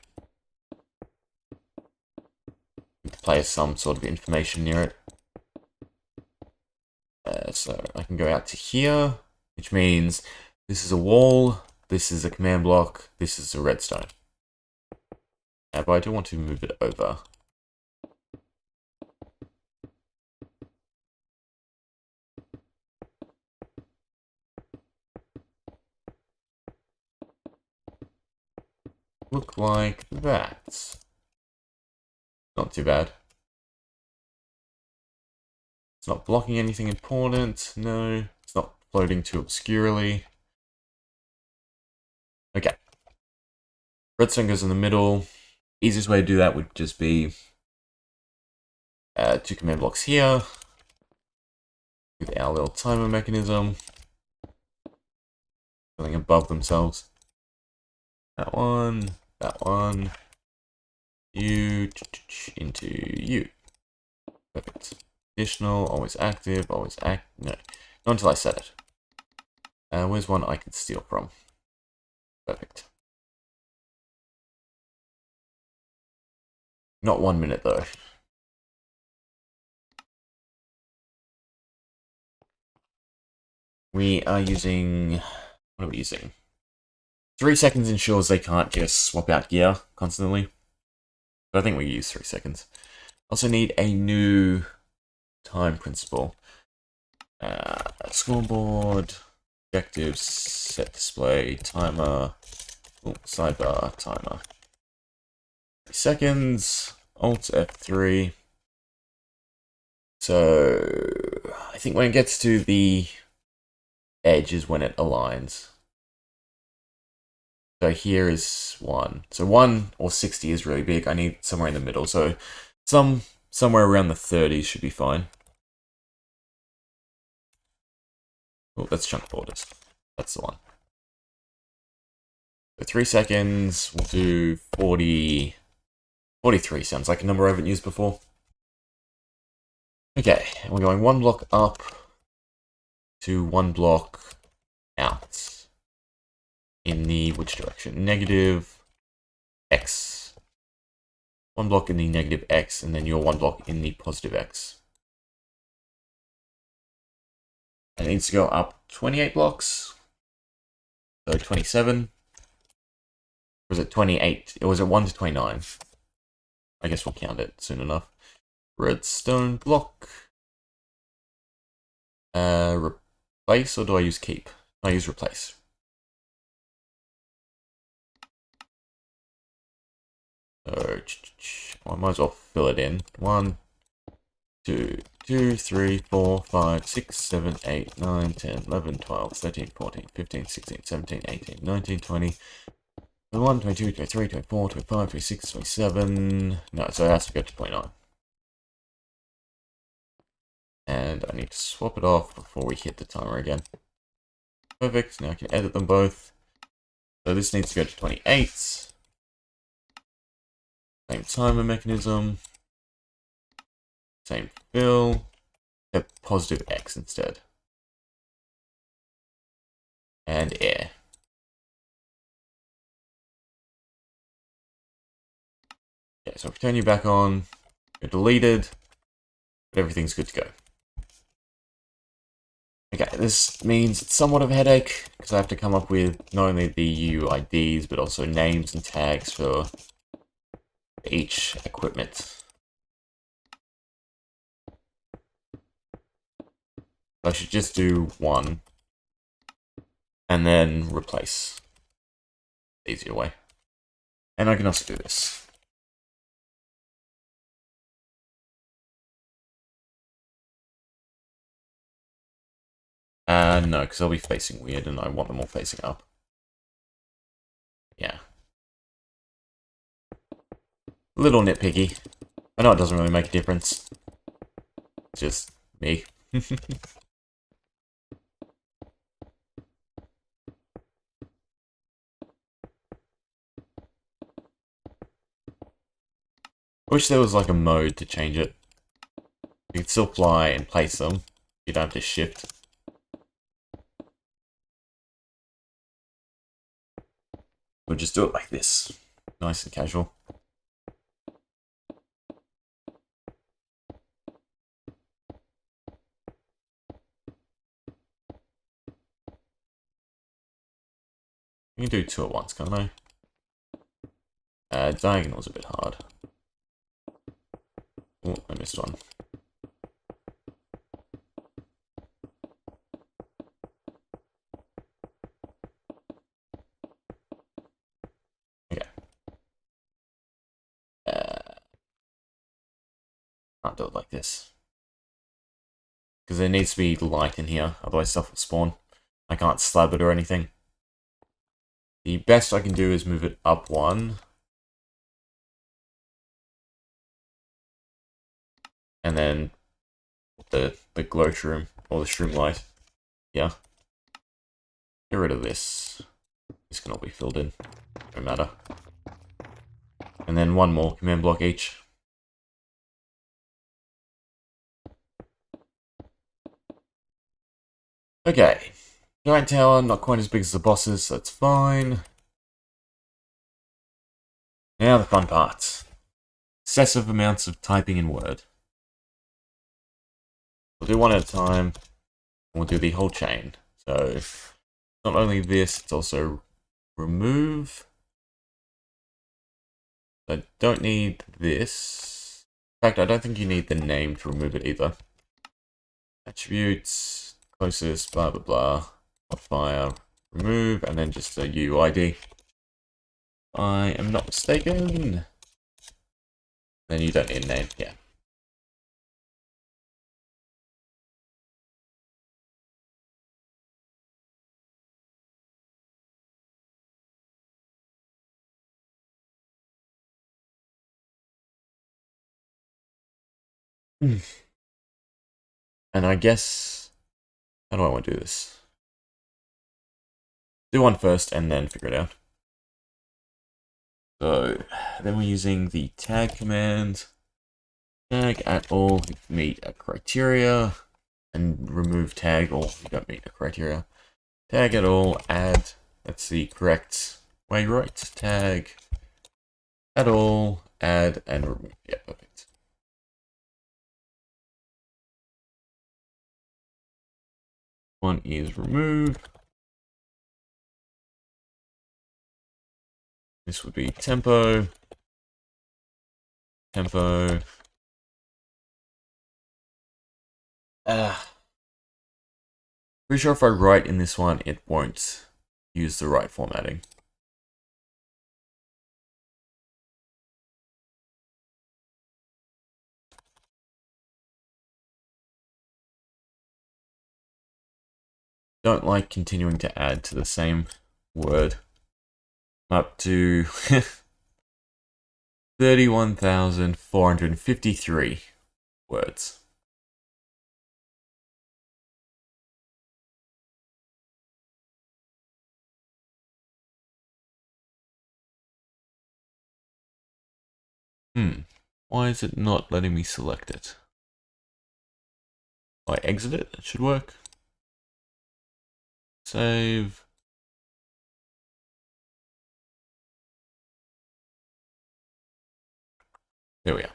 Place some sort of information near it. So I can go out to here, which means this is a wall, this is a command block, this is a redstone. But I do want to move it over. Look like that. Not too bad. It's not blocking anything important. No. It's not floating too obscurely. Okay. Redstone goes in the middle. Easiest way to do that would just be 2 command blocks here with our little timer mechanism going above themselves. That one, you into you. Perfect. Additional, always active, always no, not until I set it. Where's one I can steal from? Perfect. Not 1 minute though. We are using, what are we using? 3 seconds ensures they can't just swap out gear constantly. But I think we use 3 seconds. Also need a new time principle. Scoreboard, objectives, set display, timer, sidebar, timer. 3 seconds, Alt F3. So I think when it gets to the edge is when it aligns. So here is 1. So 1 or 60 is really big. I need somewhere in the middle. So somewhere around the 30s should be fine. Oh, that's chunk borders. That's the one. So 3 seconds. We'll do 40. 43 sounds like a number I haven't used before. Okay, and we're going 1 block up to 1 block out. In the which direction? Negative X. 1 block in the negative X, and then your 1 block in the positive X. And it needs to go up 28 blocks. So 27. Or was it 28? Or was it 1 to 29? I guess we'll count it soon enough. Redstone block. Replace, or do I use keep? I use replace. So, I might as well fill it in. 1, 2, 3, 4, 5, 6, 7, 8, 9, 10, 11, 12, 13, 14, 15, 16, 17, 18, 19, 20, 21, 22, 23, 24, 25, 26, 27. No, so it has to go to 29. And I need to swap it off before we hit the timer again. Perfect, now I can edit them both. So this needs to go to 28. Same timer mechanism. Same fill. Except positive X instead. And air. Okay, so if we turn you back on, you're deleted, but everything's good to go. Okay, this means it's somewhat of a headache, because I have to come up with not only the UIDs, but also names and tags for each equipment. I should just do 1, and then replace. Easier way. And I can also do this. No, because they'll be facing weird, and I want them all facing up. Yeah. A little nitpicky. I know it doesn't really make a difference. It's just me. Wish there was like a mode to change it. You could still fly and place them. You don't have to shift. We'll just do it like this. Nice and casual. You can do 2 at once, can't I? Diagonal's a bit hard. Oh, I missed one. Okay. Can't do it like this. Because there needs to be light in here, otherwise stuff will spawn. I can't slab it or anything. The best I can do is move it up one. And then the glow shroom, or the shroom light. Yeah. Get rid of this. This can all be filled in. No matter. And then one more command block each. Okay. Giant tower, not quite as big as the bosses, so that's fine. Now the fun part. Excessive amounts of typing in Word. We'll do one at a time. We'll do the whole chain. So, not only this, it's also remove. I don't need this. In fact, I don't think you need the name to remove it either. Attributes, closest, blah blah blah. Modifier, remove, and then just a UID. I am not mistaken. Then you don't need a name, yeah. And I guess, how do I want to do this? Do one first and then figure it out. So, then we're using the tag command. Tag at all if you meet a criteria. And remove tag all if you don't meet a criteria. Tag at all, add, that's the correct way, right? Tag at all, add, and remove. Yeah, perfect. One is remove. This would be tempo. Tempo. Pretty sure if I write in this one, it won't use the right formatting. Don't like continuing to add to the same word. Up to 31,453 words. Why is it not letting me select it? If I exit it, it should work. Save. There we are.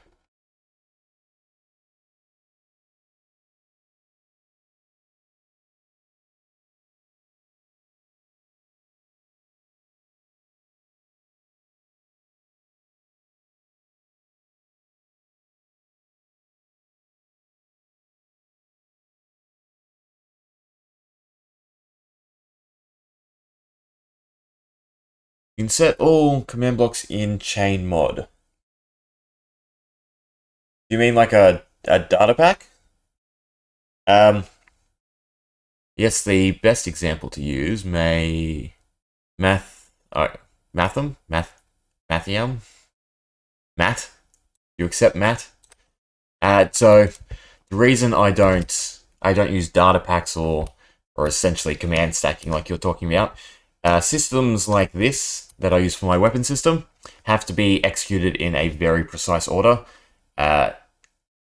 You can set all command blocks in chain mod. You mean like a data pack? Yes, the best example to use Mathium? Matt? You accept Matt? So the reason I don't use data packs or essentially command stacking like you're talking about, systems like this that I use for my weapon system have to be executed in a very precise order.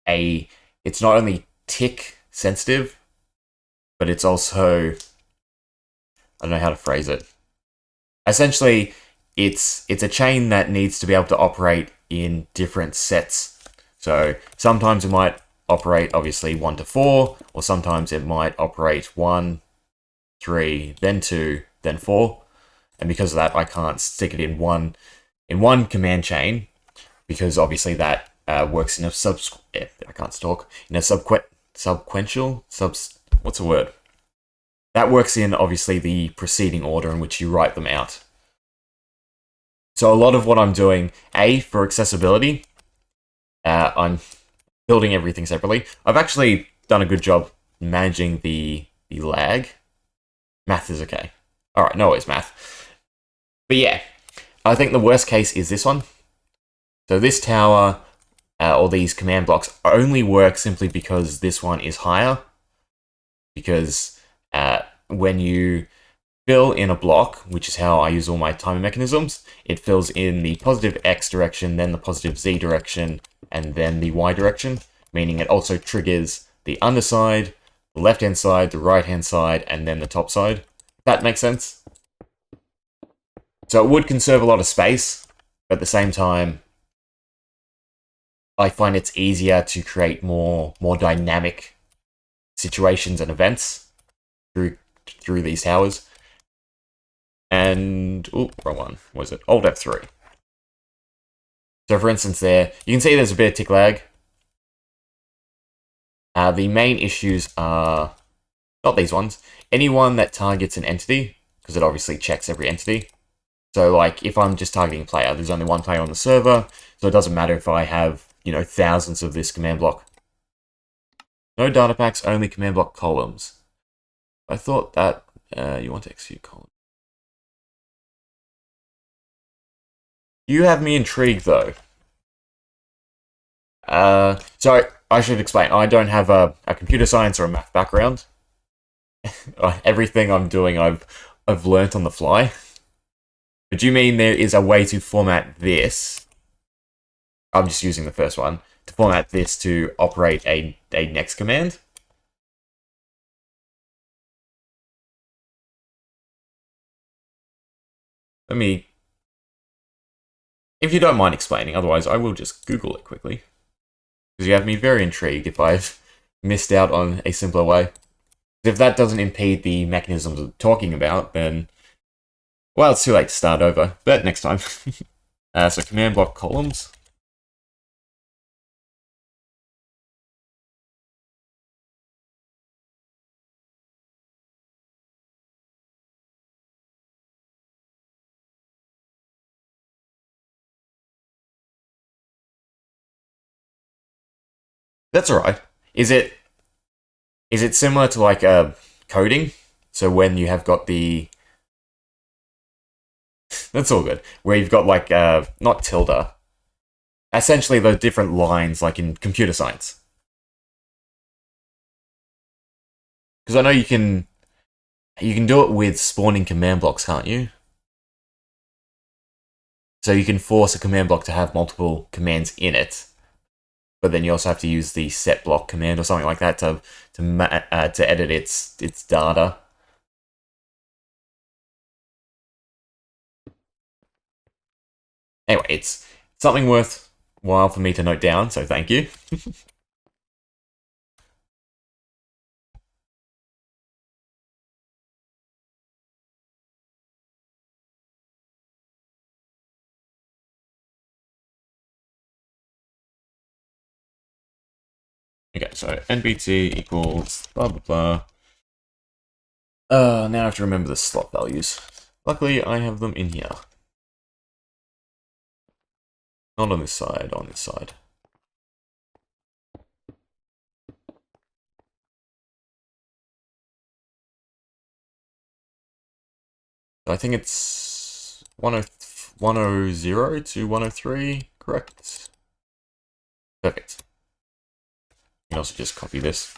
It's not only tick sensitive, but it's also, I don't know how to phrase it. Essentially, it's a chain that needs to be able to operate in different sets. So sometimes it might operate obviously 1 to 4, or sometimes it might operate 1, 3, then 2, then 4. And because of that, I can't stick it in one in one command chain, because obviously that works in a I can't talk, in a subsequential, what's the word? That works in, obviously, the preceding order in which you write them out. So a lot of what I'm doing, for accessibility, I'm building everything separately. I've actually done a good job managing the lag. Math is okay. Alright, no worries, math. But yeah, I think the worst case is this one. So this tower, or these command blocks, only work simply because this one is higher. Because when you fill in a block, which is how I use all my timer mechanisms, it fills in the positive X direction, then the positive Z direction, and then the Y direction, meaning it also triggers the underside, the left-hand side, the right-hand side, and then the top side. That makes sense? So it would conserve a lot of space, but at the same time, I find it's easier to create more dynamic situations and events through these towers. And, oh, wrong one. What was it? Alt F3. So for instance there, you can see there's a bit of tick lag. The main issues are not these ones. Anyone that targets an entity, because it obviously checks every entity. So like if I'm just targeting a player, there's only one player on the server, so it doesn't matter if I have, thousands of this command block. No data packs, only command block columns. I thought that you want to execute columns. You have me intrigued, though. So I should explain. I don't have a computer science or a math background. Everything I'm doing, I've learnt on the fly. But do you mean there is a way to format this? I'm just using the first one to format this to operate a next command. Let me, if you don't mind explaining, otherwise I will just Google it quickly. Because you have me very intrigued if I've missed out on a simpler way. If that doesn't impede the mechanisms I'm talking about, then, well, it's too late to start over. But next time. So command block columns. That's alright. Is it similar to like coding? So when you have got the... That's all good. Where you've got like, not tilde. Essentially the different lines like in computer science. Because I know you can do it with spawning command blocks, can't you? So you can force a command block to have multiple commands in it. But then you also have to use the set block command or something like that to edit its data. Anyway, it's something worthwhile for me to note down, so thank you. Okay, so nbt equals blah blah blah. Now I have to remember the slot values. Luckily, I have them in here. Not on this side, on this side. I think it's 100 to 103, correct? Perfect. You can also just copy this.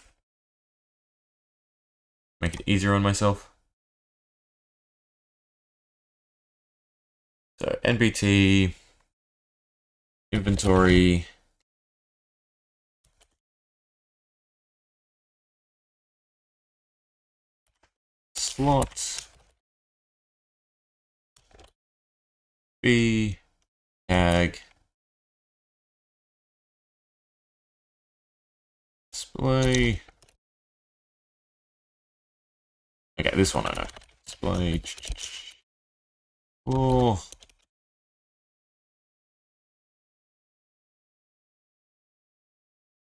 Make it easier on myself. So nbt inventory slot b tag display. Okay, this one I know. Display. Oh.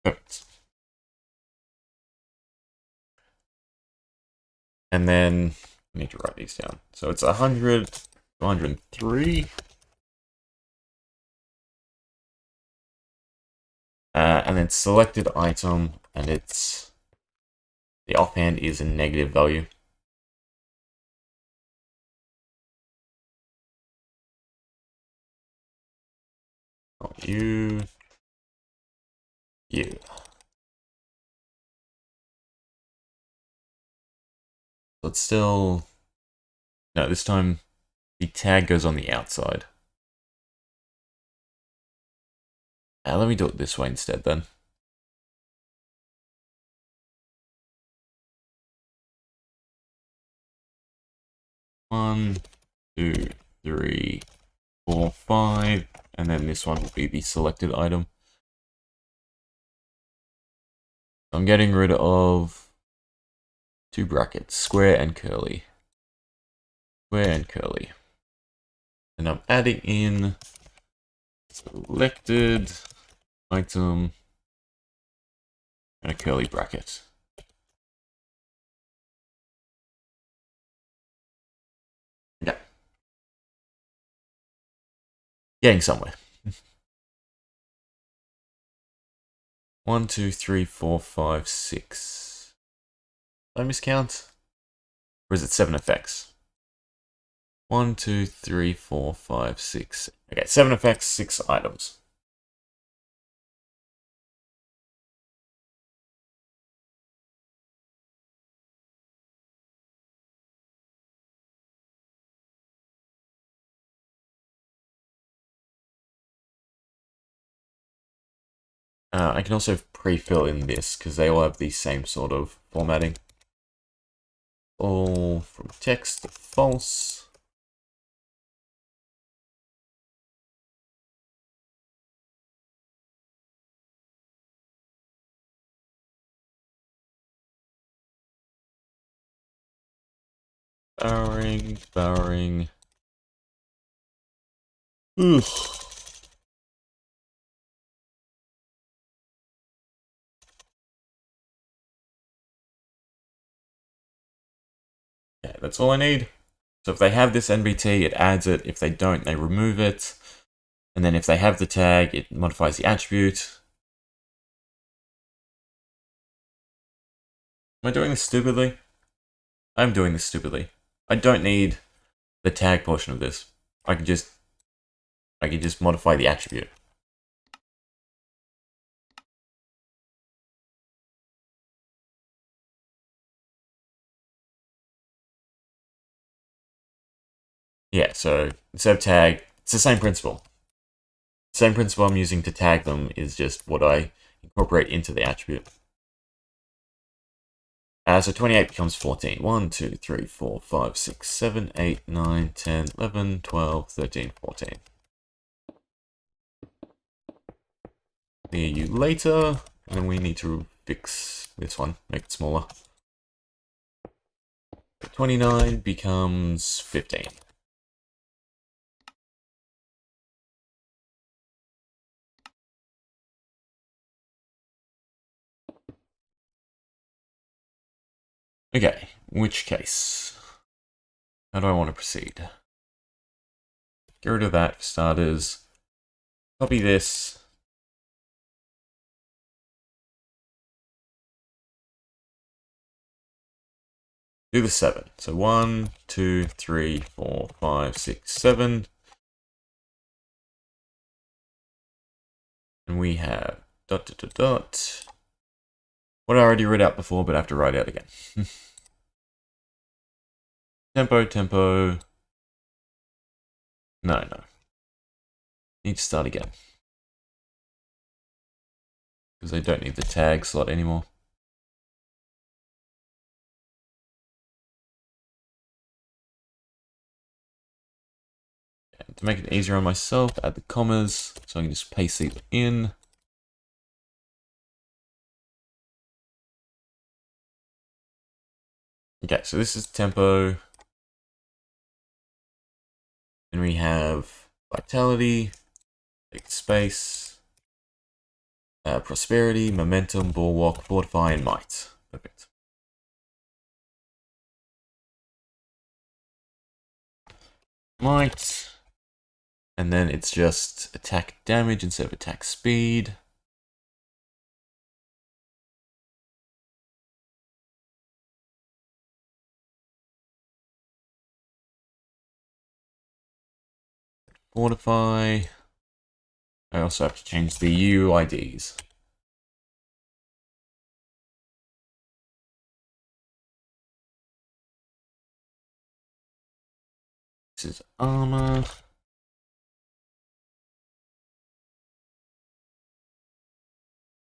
Perfect. And then I need to write these down. So it's 100, 103. And then selected item, and it's the offhand is a negative value. Not you. You. But still, no, this time the tag goes on the outside. Let me do it this way instead then. One, two, three, 4, 5, and then this one will be the selected item. I'm getting rid of 2 brackets, square and curly. Square and curly. And I'm adding in selected item and a curly bracket. Yeah. Getting somewhere. 1, 2, 3, 4, 5, 6. Did I miscount? Or is it 7 effects? 1, 2, 3, 4, 5, 6. Okay, 7 effects, 6 items. I can also pre-fill in this because they all have the same sort of formatting. All from text to false. Barring. Ugh. Yeah, that's all I need. So if they have this NBT, it adds it. If they don't, they remove it. And then if they have the tag, it modifies the attribute. Am I doing this stupidly? I'm doing this stupidly. I don't need the tag portion of this. I can just modify the attribute. Yeah, so instead of tag, it's the same principle. Same principle I'm using to tag them is just what I incorporate into the attribute. So 28 becomes 14. 1, 2, 3, 4, 5, 6, 7, 8, 9, 10, 11, 12, 13, 14. Near you later. And then we need to fix this one, make it smaller. 29 becomes 15. Okay, in which case, how do I want to proceed? Get rid of that for starters. Copy this. Do the 7. So 1, 2, 3, 4, 5, 6, 7. And we have ... What I already read out before, but I have to write out again. Tempo. No. Need to start again. Because I don't need the tag slot anymore. And to make it easier on myself, add the commas, so I can just paste it in. Okay, so this is tempo. And we have vitality, take space, Prosperity, momentum, bulwark, fortify, and might. Perfect. Might. And then it's just attack damage instead of attack speed. Fortify. I also have to change the UIDs. This is armor.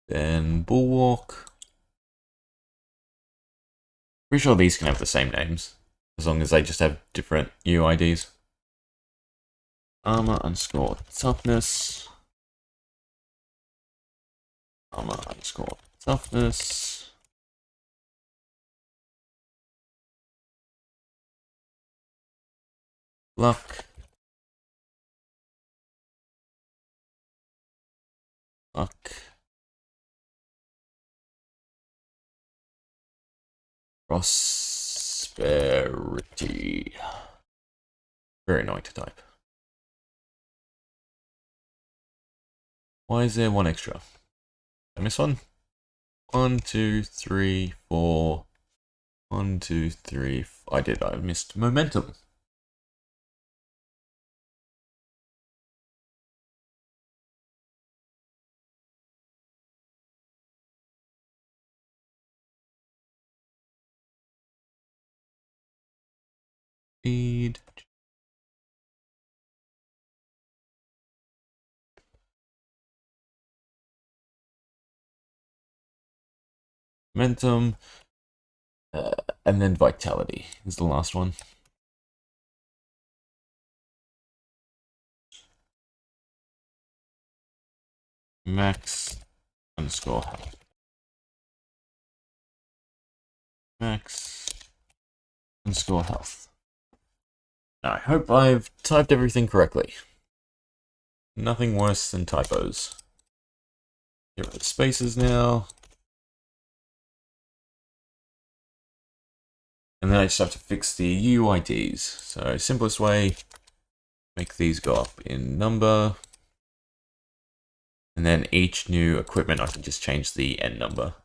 Then bulwark. Pretty sure these can have the same names, as long as they just have different UIDs. Armor underscore toughness. Armor underscore toughness. Luck. Luck. Prosperity. Very annoying to type. Why is there one extra? Did I miss one? 1, 2, 3, 4. 1, 2, 3. I did. I missed momentum. Speed. Momentum. And then vitality is the last one. Max underscore health. Max underscore health. Now, I hope I've typed everything correctly. Nothing worse than typos. Get rid of spaces now. And then I just have to fix the UIDs. So, simplest way, make these go up in number. And then each new equipment, I can just change the end number.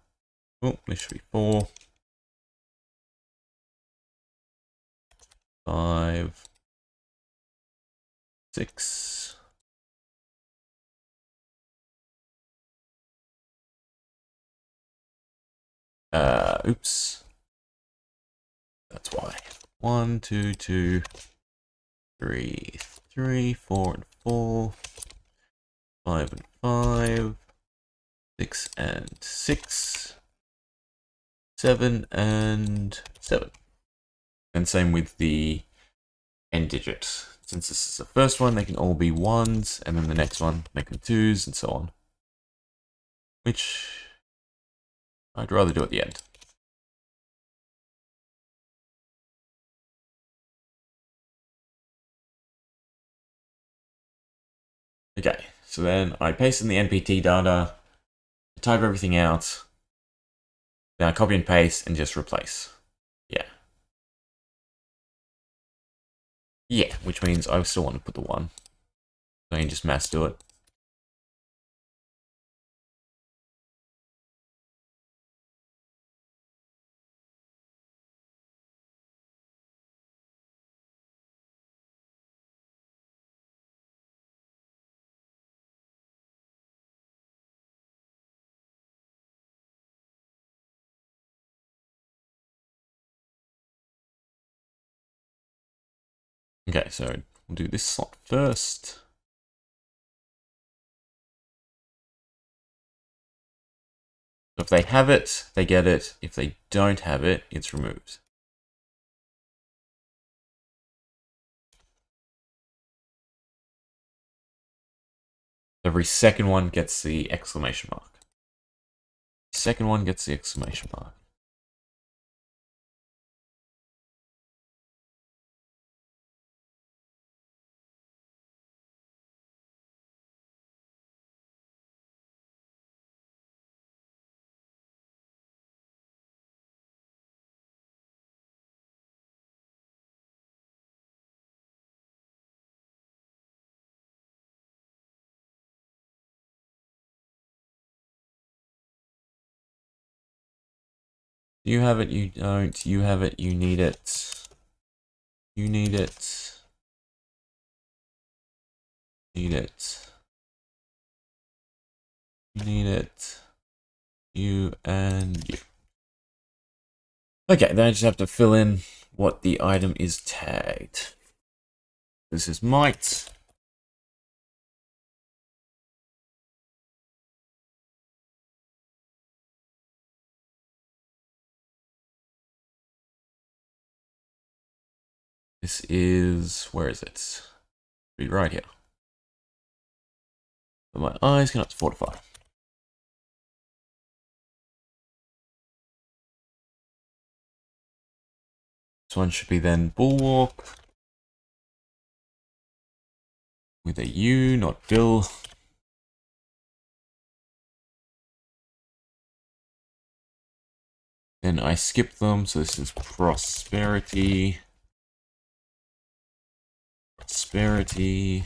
Oh, this should be 4. 5. 6. Oops. That's why. 1, 2, 2, 3, 3, 4, and 4. 5 and 5. 6 and 6. 7 and 7. And same with the end digit. Since this is the first one, they can all be 1s, and then the next one, make them 2s, and so on. Which I'd rather do at the end. Okay, so then I paste in the NPT data, type everything out, then I copy and paste and just replace. Yeah. Yeah, which means I still want to put the 1. So I can just mass do it. Okay, so we'll do this slot first. So if they have it, they get it. If they don't have it, it's removed. Every second one gets the exclamation mark. Second one gets the exclamation mark. You have it, you don't. You have it, you need it. You need it. Need it. You need it. You and you. Okay, then I just have to fill in what the item is tagged. This is might. This is, where is it? Be right here. But my eyes cannot fortify. This one should be then bulwark. With a U, not Bill. Then I skip them, so this is prosperity. Prosperity.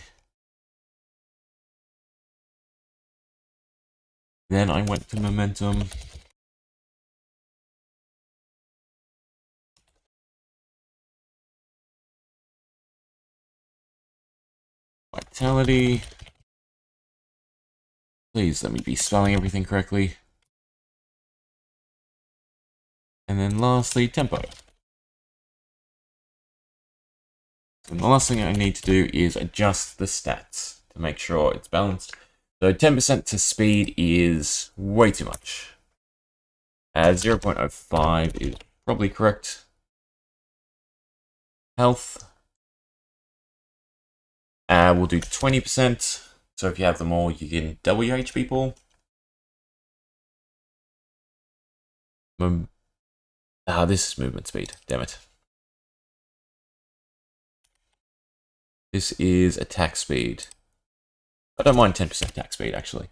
Then I went to momentum. Vitality. Please let me be spelling everything correctly. And then lastly, tempo. And the last thing I need to do is adjust the stats to make sure it's balanced. So 10% to speed is way too much. 0.05 is probably correct. Health. We'll do 20%. So if you have them all, you can double your HP pool. This is movement speed. Damn it. This is attack speed. I don't mind 10% attack speed, actually.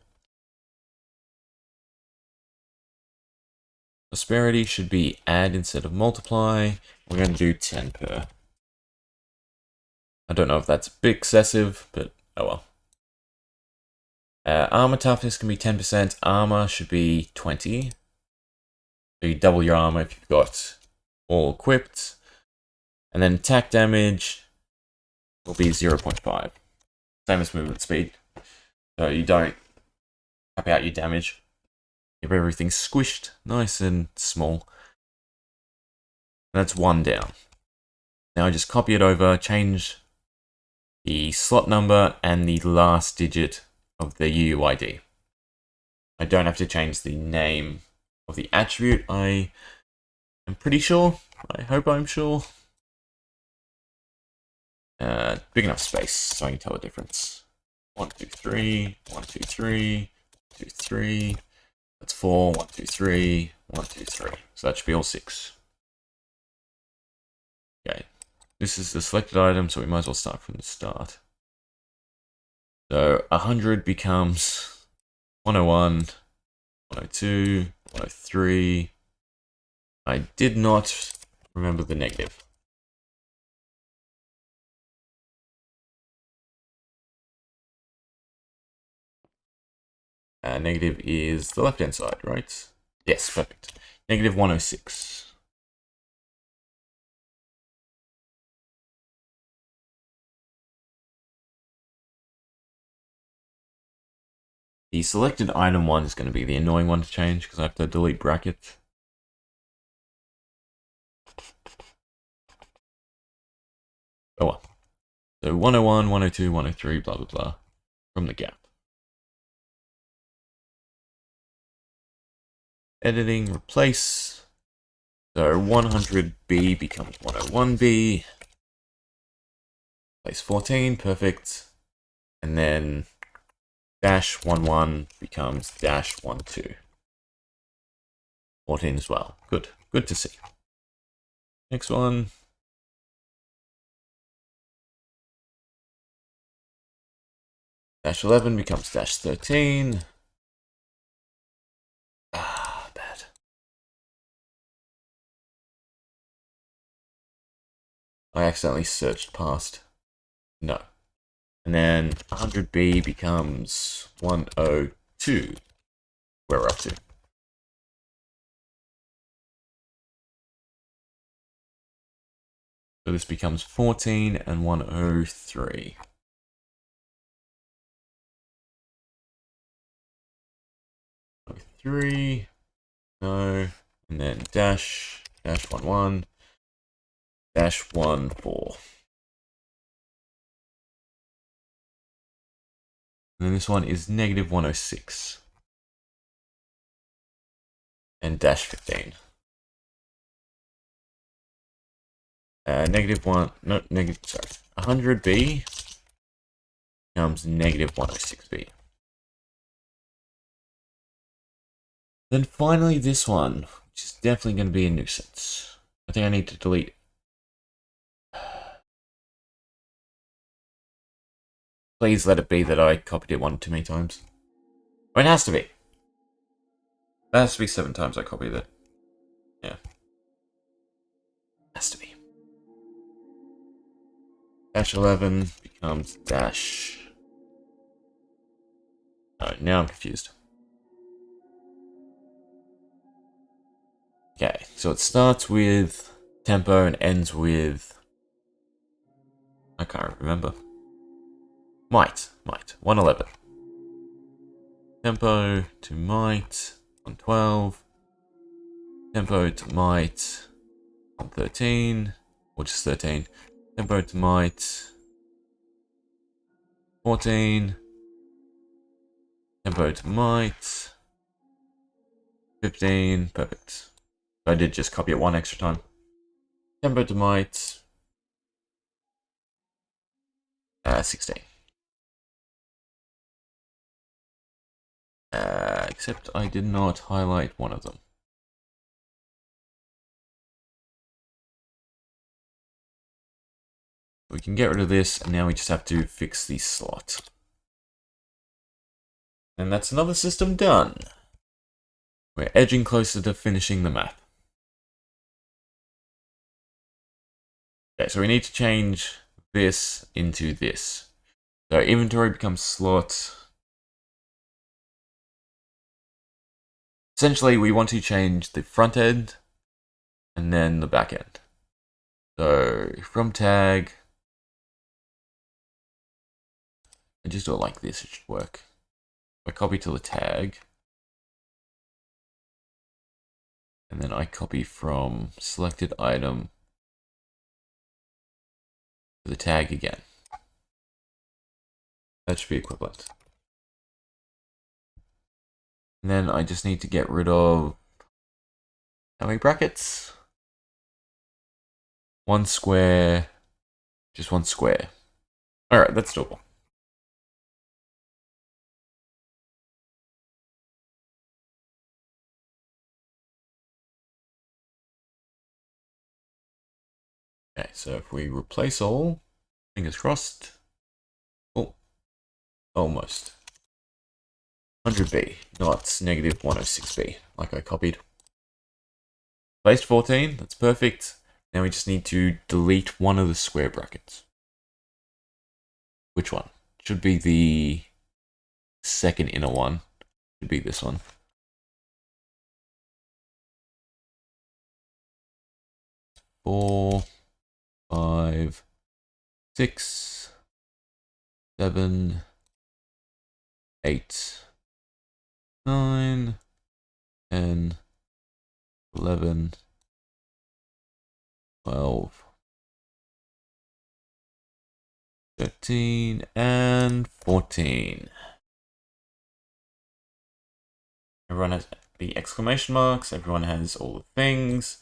Prosperity should be add instead of multiply. We're going to do 10 per. I don't know if that's a bit excessive, but oh well. Armor toughness can be 10%. Armor should be 20. So you double your armor if you've got all equipped. And then attack damage will be 0.5. Same as movement speed. So you don't cap out your damage. Keep everything squished, nice and small. That's one down. Now I just copy it over, change the slot number and the last digit of the UUID. I don't have to change the name of the attribute. I am pretty sure. I hope I'm sure. Big enough space so I can tell the difference. 1, 2, 3, 1, 2, 3, 2, 3. That's 4, 1, 2, 3, 1, 2, 3. So that should be all 6. Okay. This is the selected item, so we might as well start from the start. So 100 becomes 101, 102, 103. I did not remember the negative. Negative is the left-hand side, right? Yes, perfect. Negative 106. The selected item one is going to be the annoying one to change because I have to delete bracket. Oh well. So 101, 102, 103, blah blah blah from the gap. Editing, replace. So 100B becomes 101B. Place 14, perfect. And then -11 becomes -12. 14 as well. Good. Good to see. Next one. -11 becomes -13. Bad. I accidentally searched past. No. And then 100B becomes 102. Where we're up to. So this becomes 14 and 103. Three, no, and then dash 11, dash 14. And then this one is negative 106. And dash 15. Negative 100B becomes negative 106B. Then finally this one, which is definitely going to be a nuisance. I think I need to delete it. Please let it be that I copied it one too many times. Oh, it has to be. It has to be 7 times I copied it. Yeah. Has to be. Dash 11 becomes dash... Oh, now I'm confused. Okay, so it starts with tempo and ends with... I can't remember. Might. 111. Tempo to might, 112. Tempo to might, 113. Or just 13. Tempo to might, 14. Tempo to might, 15. Perfect. I did just copy it one extra time. Tempo to might, 16. Except I did not highlight one of them. We can get rid of this, and now we just have to fix the slot. And that's another system done. We're edging closer to finishing the map. Okay, so we need to change this into this. So inventory becomes slot. Essentially, we want to change the front end and then the back end. So from tag, I just do it like this, it should work. I copy to the tag, and then I copy from selected item to the tag again. That should be equivalent. And then I just need to get rid of how many brackets? One square, just one square. Alright, that's doable. Okay, so if we replace all, fingers crossed. Oh, almost. 100B, not negative 106B, like I copied. Placed 14, that's perfect. Now we just need to delete one of the square brackets. Which one? Should be the second inner one. Should be this one. Four, 5, 6, 7, 8, 9, 10, 11, 12, 13, and 14. Everyone has the exclamation marks, everyone has all the things.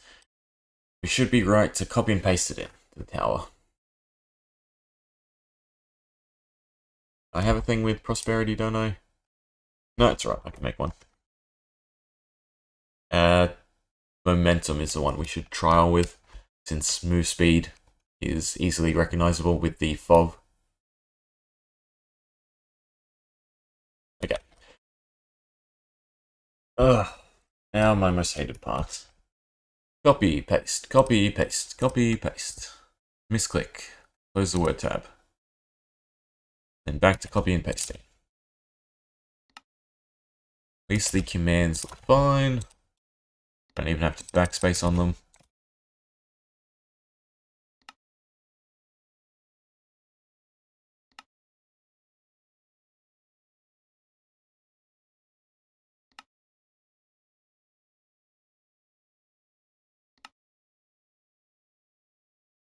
We should be right to copy and paste it in to the tower. I have a thing with prosperity, don't I? No, it's right, I can make one. Momentum is the one we should trial with, since move speed is easily recognizable with the FOV. Okay. Ugh. Now my most hated part. Copy, paste, copy, paste, copy, paste. Misclick. Close the word tab. Then back to copy and pasting. At least the commands look fine. Don't even have to backspace on them.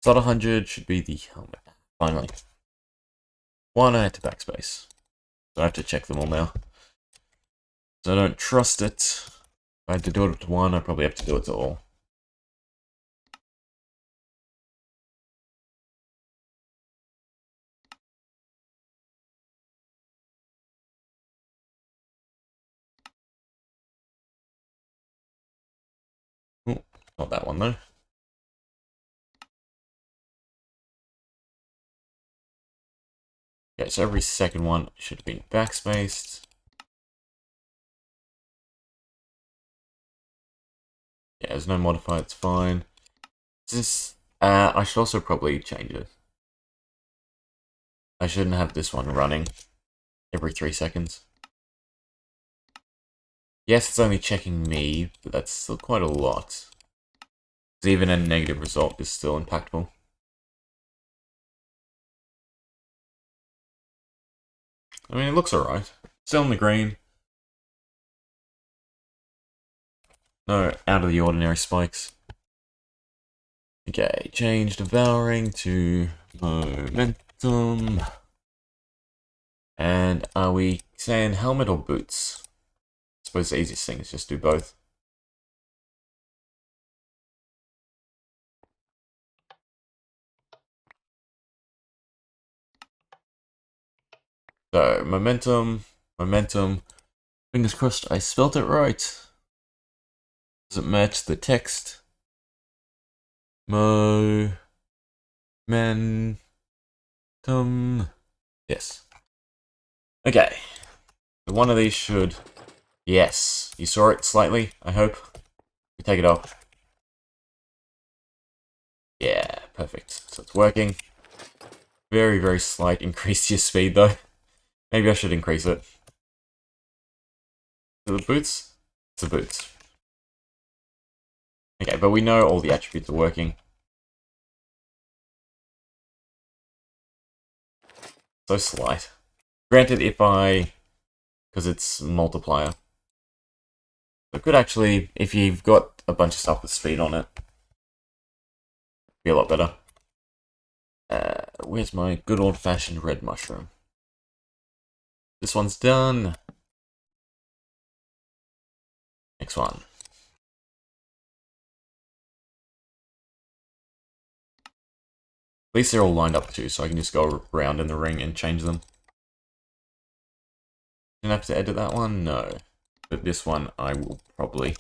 Slot 100 should be the helmet. Finally. One, I had to backspace. So I have to check them all now. So I don't trust it. If I had to do it to one, I probably have to do it to all. Ooh, not that one though. Okay, so every second one should have been backspaced. Yeah, there's no modifier, it's fine. This, I should also probably change it. I shouldn't have this one running every 3 seconds. Yes, it's only checking me, but that's still quite a lot. Even a negative result is still impactful. I mean, it looks alright. Still in the green. No out of the ordinary spikes. Okay, change devouring to momentum. And are we saying helmet or boots? I suppose the easiest thing is just do both. So, momentum. Fingers crossed I spelt it right. Does it match the text? Momentum. Yes. Okay. One of these should... Yes. You saw it slightly, I hope. We take it off. Yeah, perfect. So it's working. Very, very slight increase to your speed, though. Maybe I should increase it. To the boots? It's the boots. Okay, but we know all the attributes are working. So slight. Granted, because it's multiplier. It could actually, if you've got a bunch of stuff with speed on it, be a lot better. Where's my good old-fashioned red mushroom? This one's done. Next one. At least they're all lined up too, so I can just go around in the ring and change them. Didn't have to edit that one? No. But this one I will probably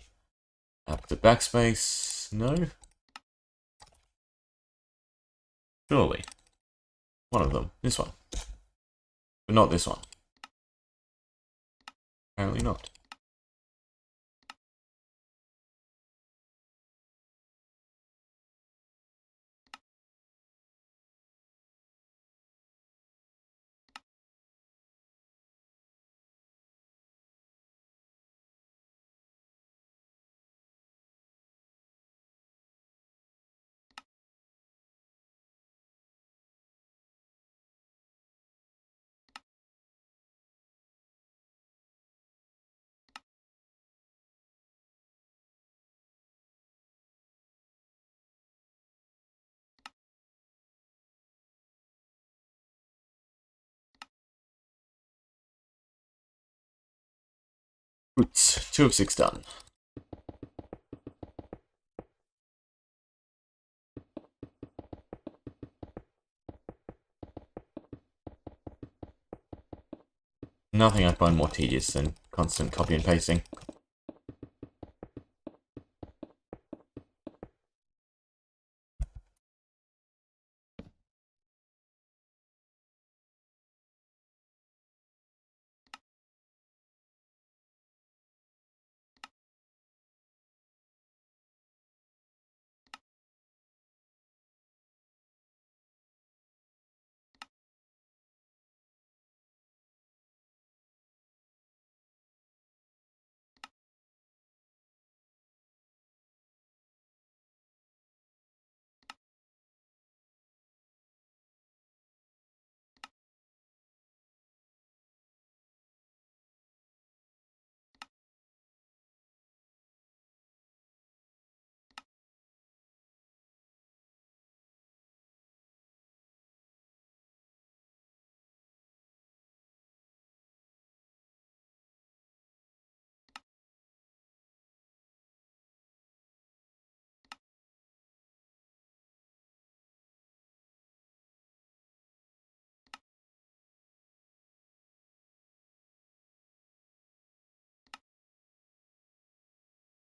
have to backspace. No? Surely. One of them. This one. But not this one. Apparently not. Boots. 2 of 6 done. Nothing I find more tedious than constant copy and pasting.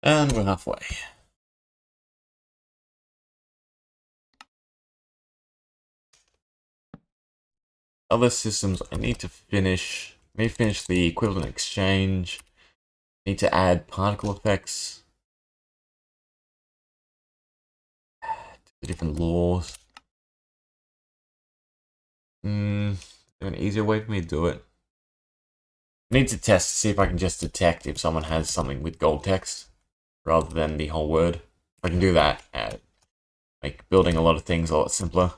And we're halfway. Other systems I need to finish. I need to finish the equivalent exchange. Need to add particle effects. The different laws. There's an easier way for me to do it. I need to test to see if I can just detect if someone has something with gold text rather than the whole word. If I can do that, make building a lot of things a lot simpler.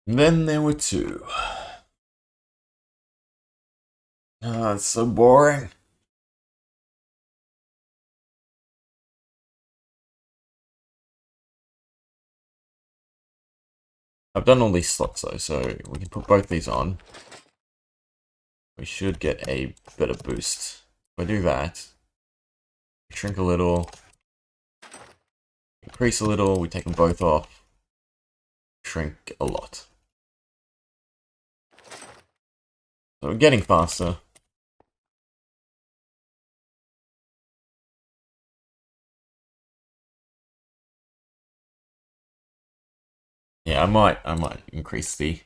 And then there were two. Oh, it's so boring. I've done all these slots though, so we can put both these on. We should get a better boost. If I do that, shrink a little, increase a little, we take them both off, shrink a lot. So we're getting faster. Yeah, I might increase the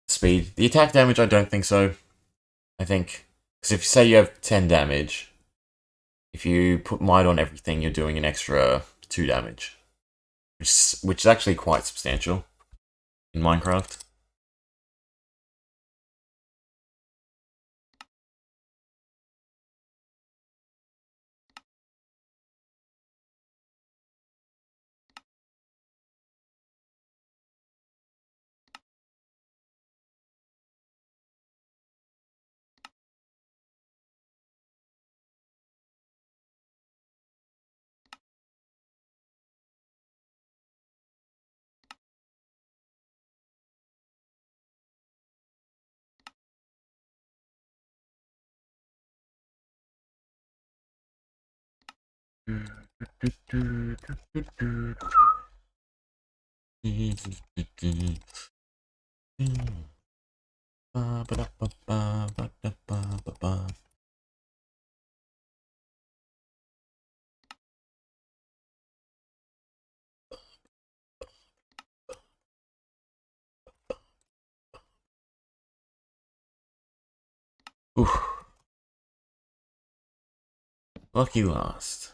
speed. The attack damage, I don't think so. I think, because if you say you have 10 damage, if you put might on everything, you're doing an extra 2 damage. Which is actually quite substantial in Minecraft. Oof. Lucky last.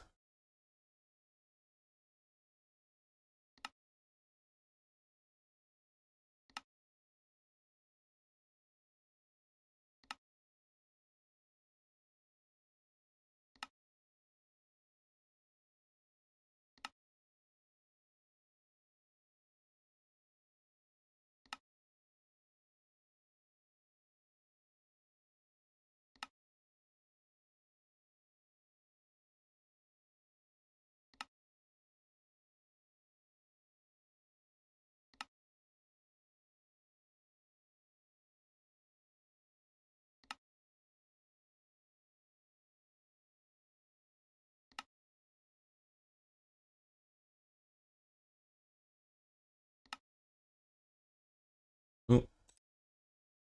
Ooh.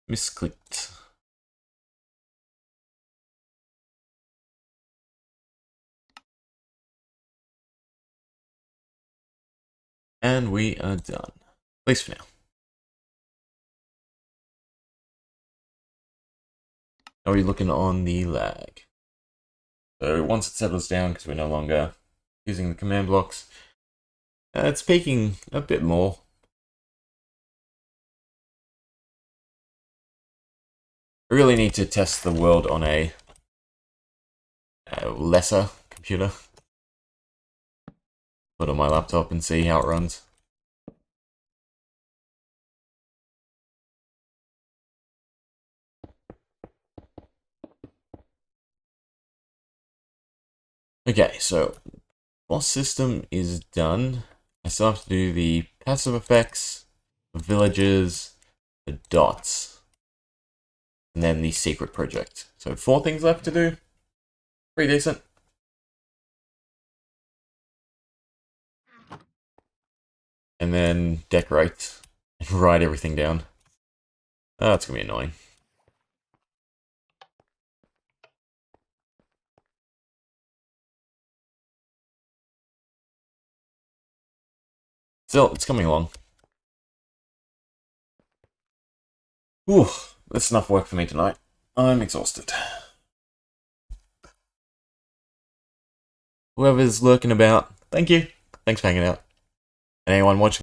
Misclicked. And we are done. At least for now. How are we looking on the lag? So once it settles down, because we're no longer using the command blocks, it's peaking a bit more. I really need to test the world on a lesser computer. Put it on my laptop and see how it runs. Okay, so boss system is done. I still have to do the passive effects, the villages, the dots, and then the secret project. So 4 things left to do. Pretty decent. And then decorate and write everything down. Oh, that's gonna be annoying. Still, it's coming along. Whew, that's enough work for me tonight. I'm exhausted. Whoever's lurking about, thank you. Thanks for hanging out. And anyone watching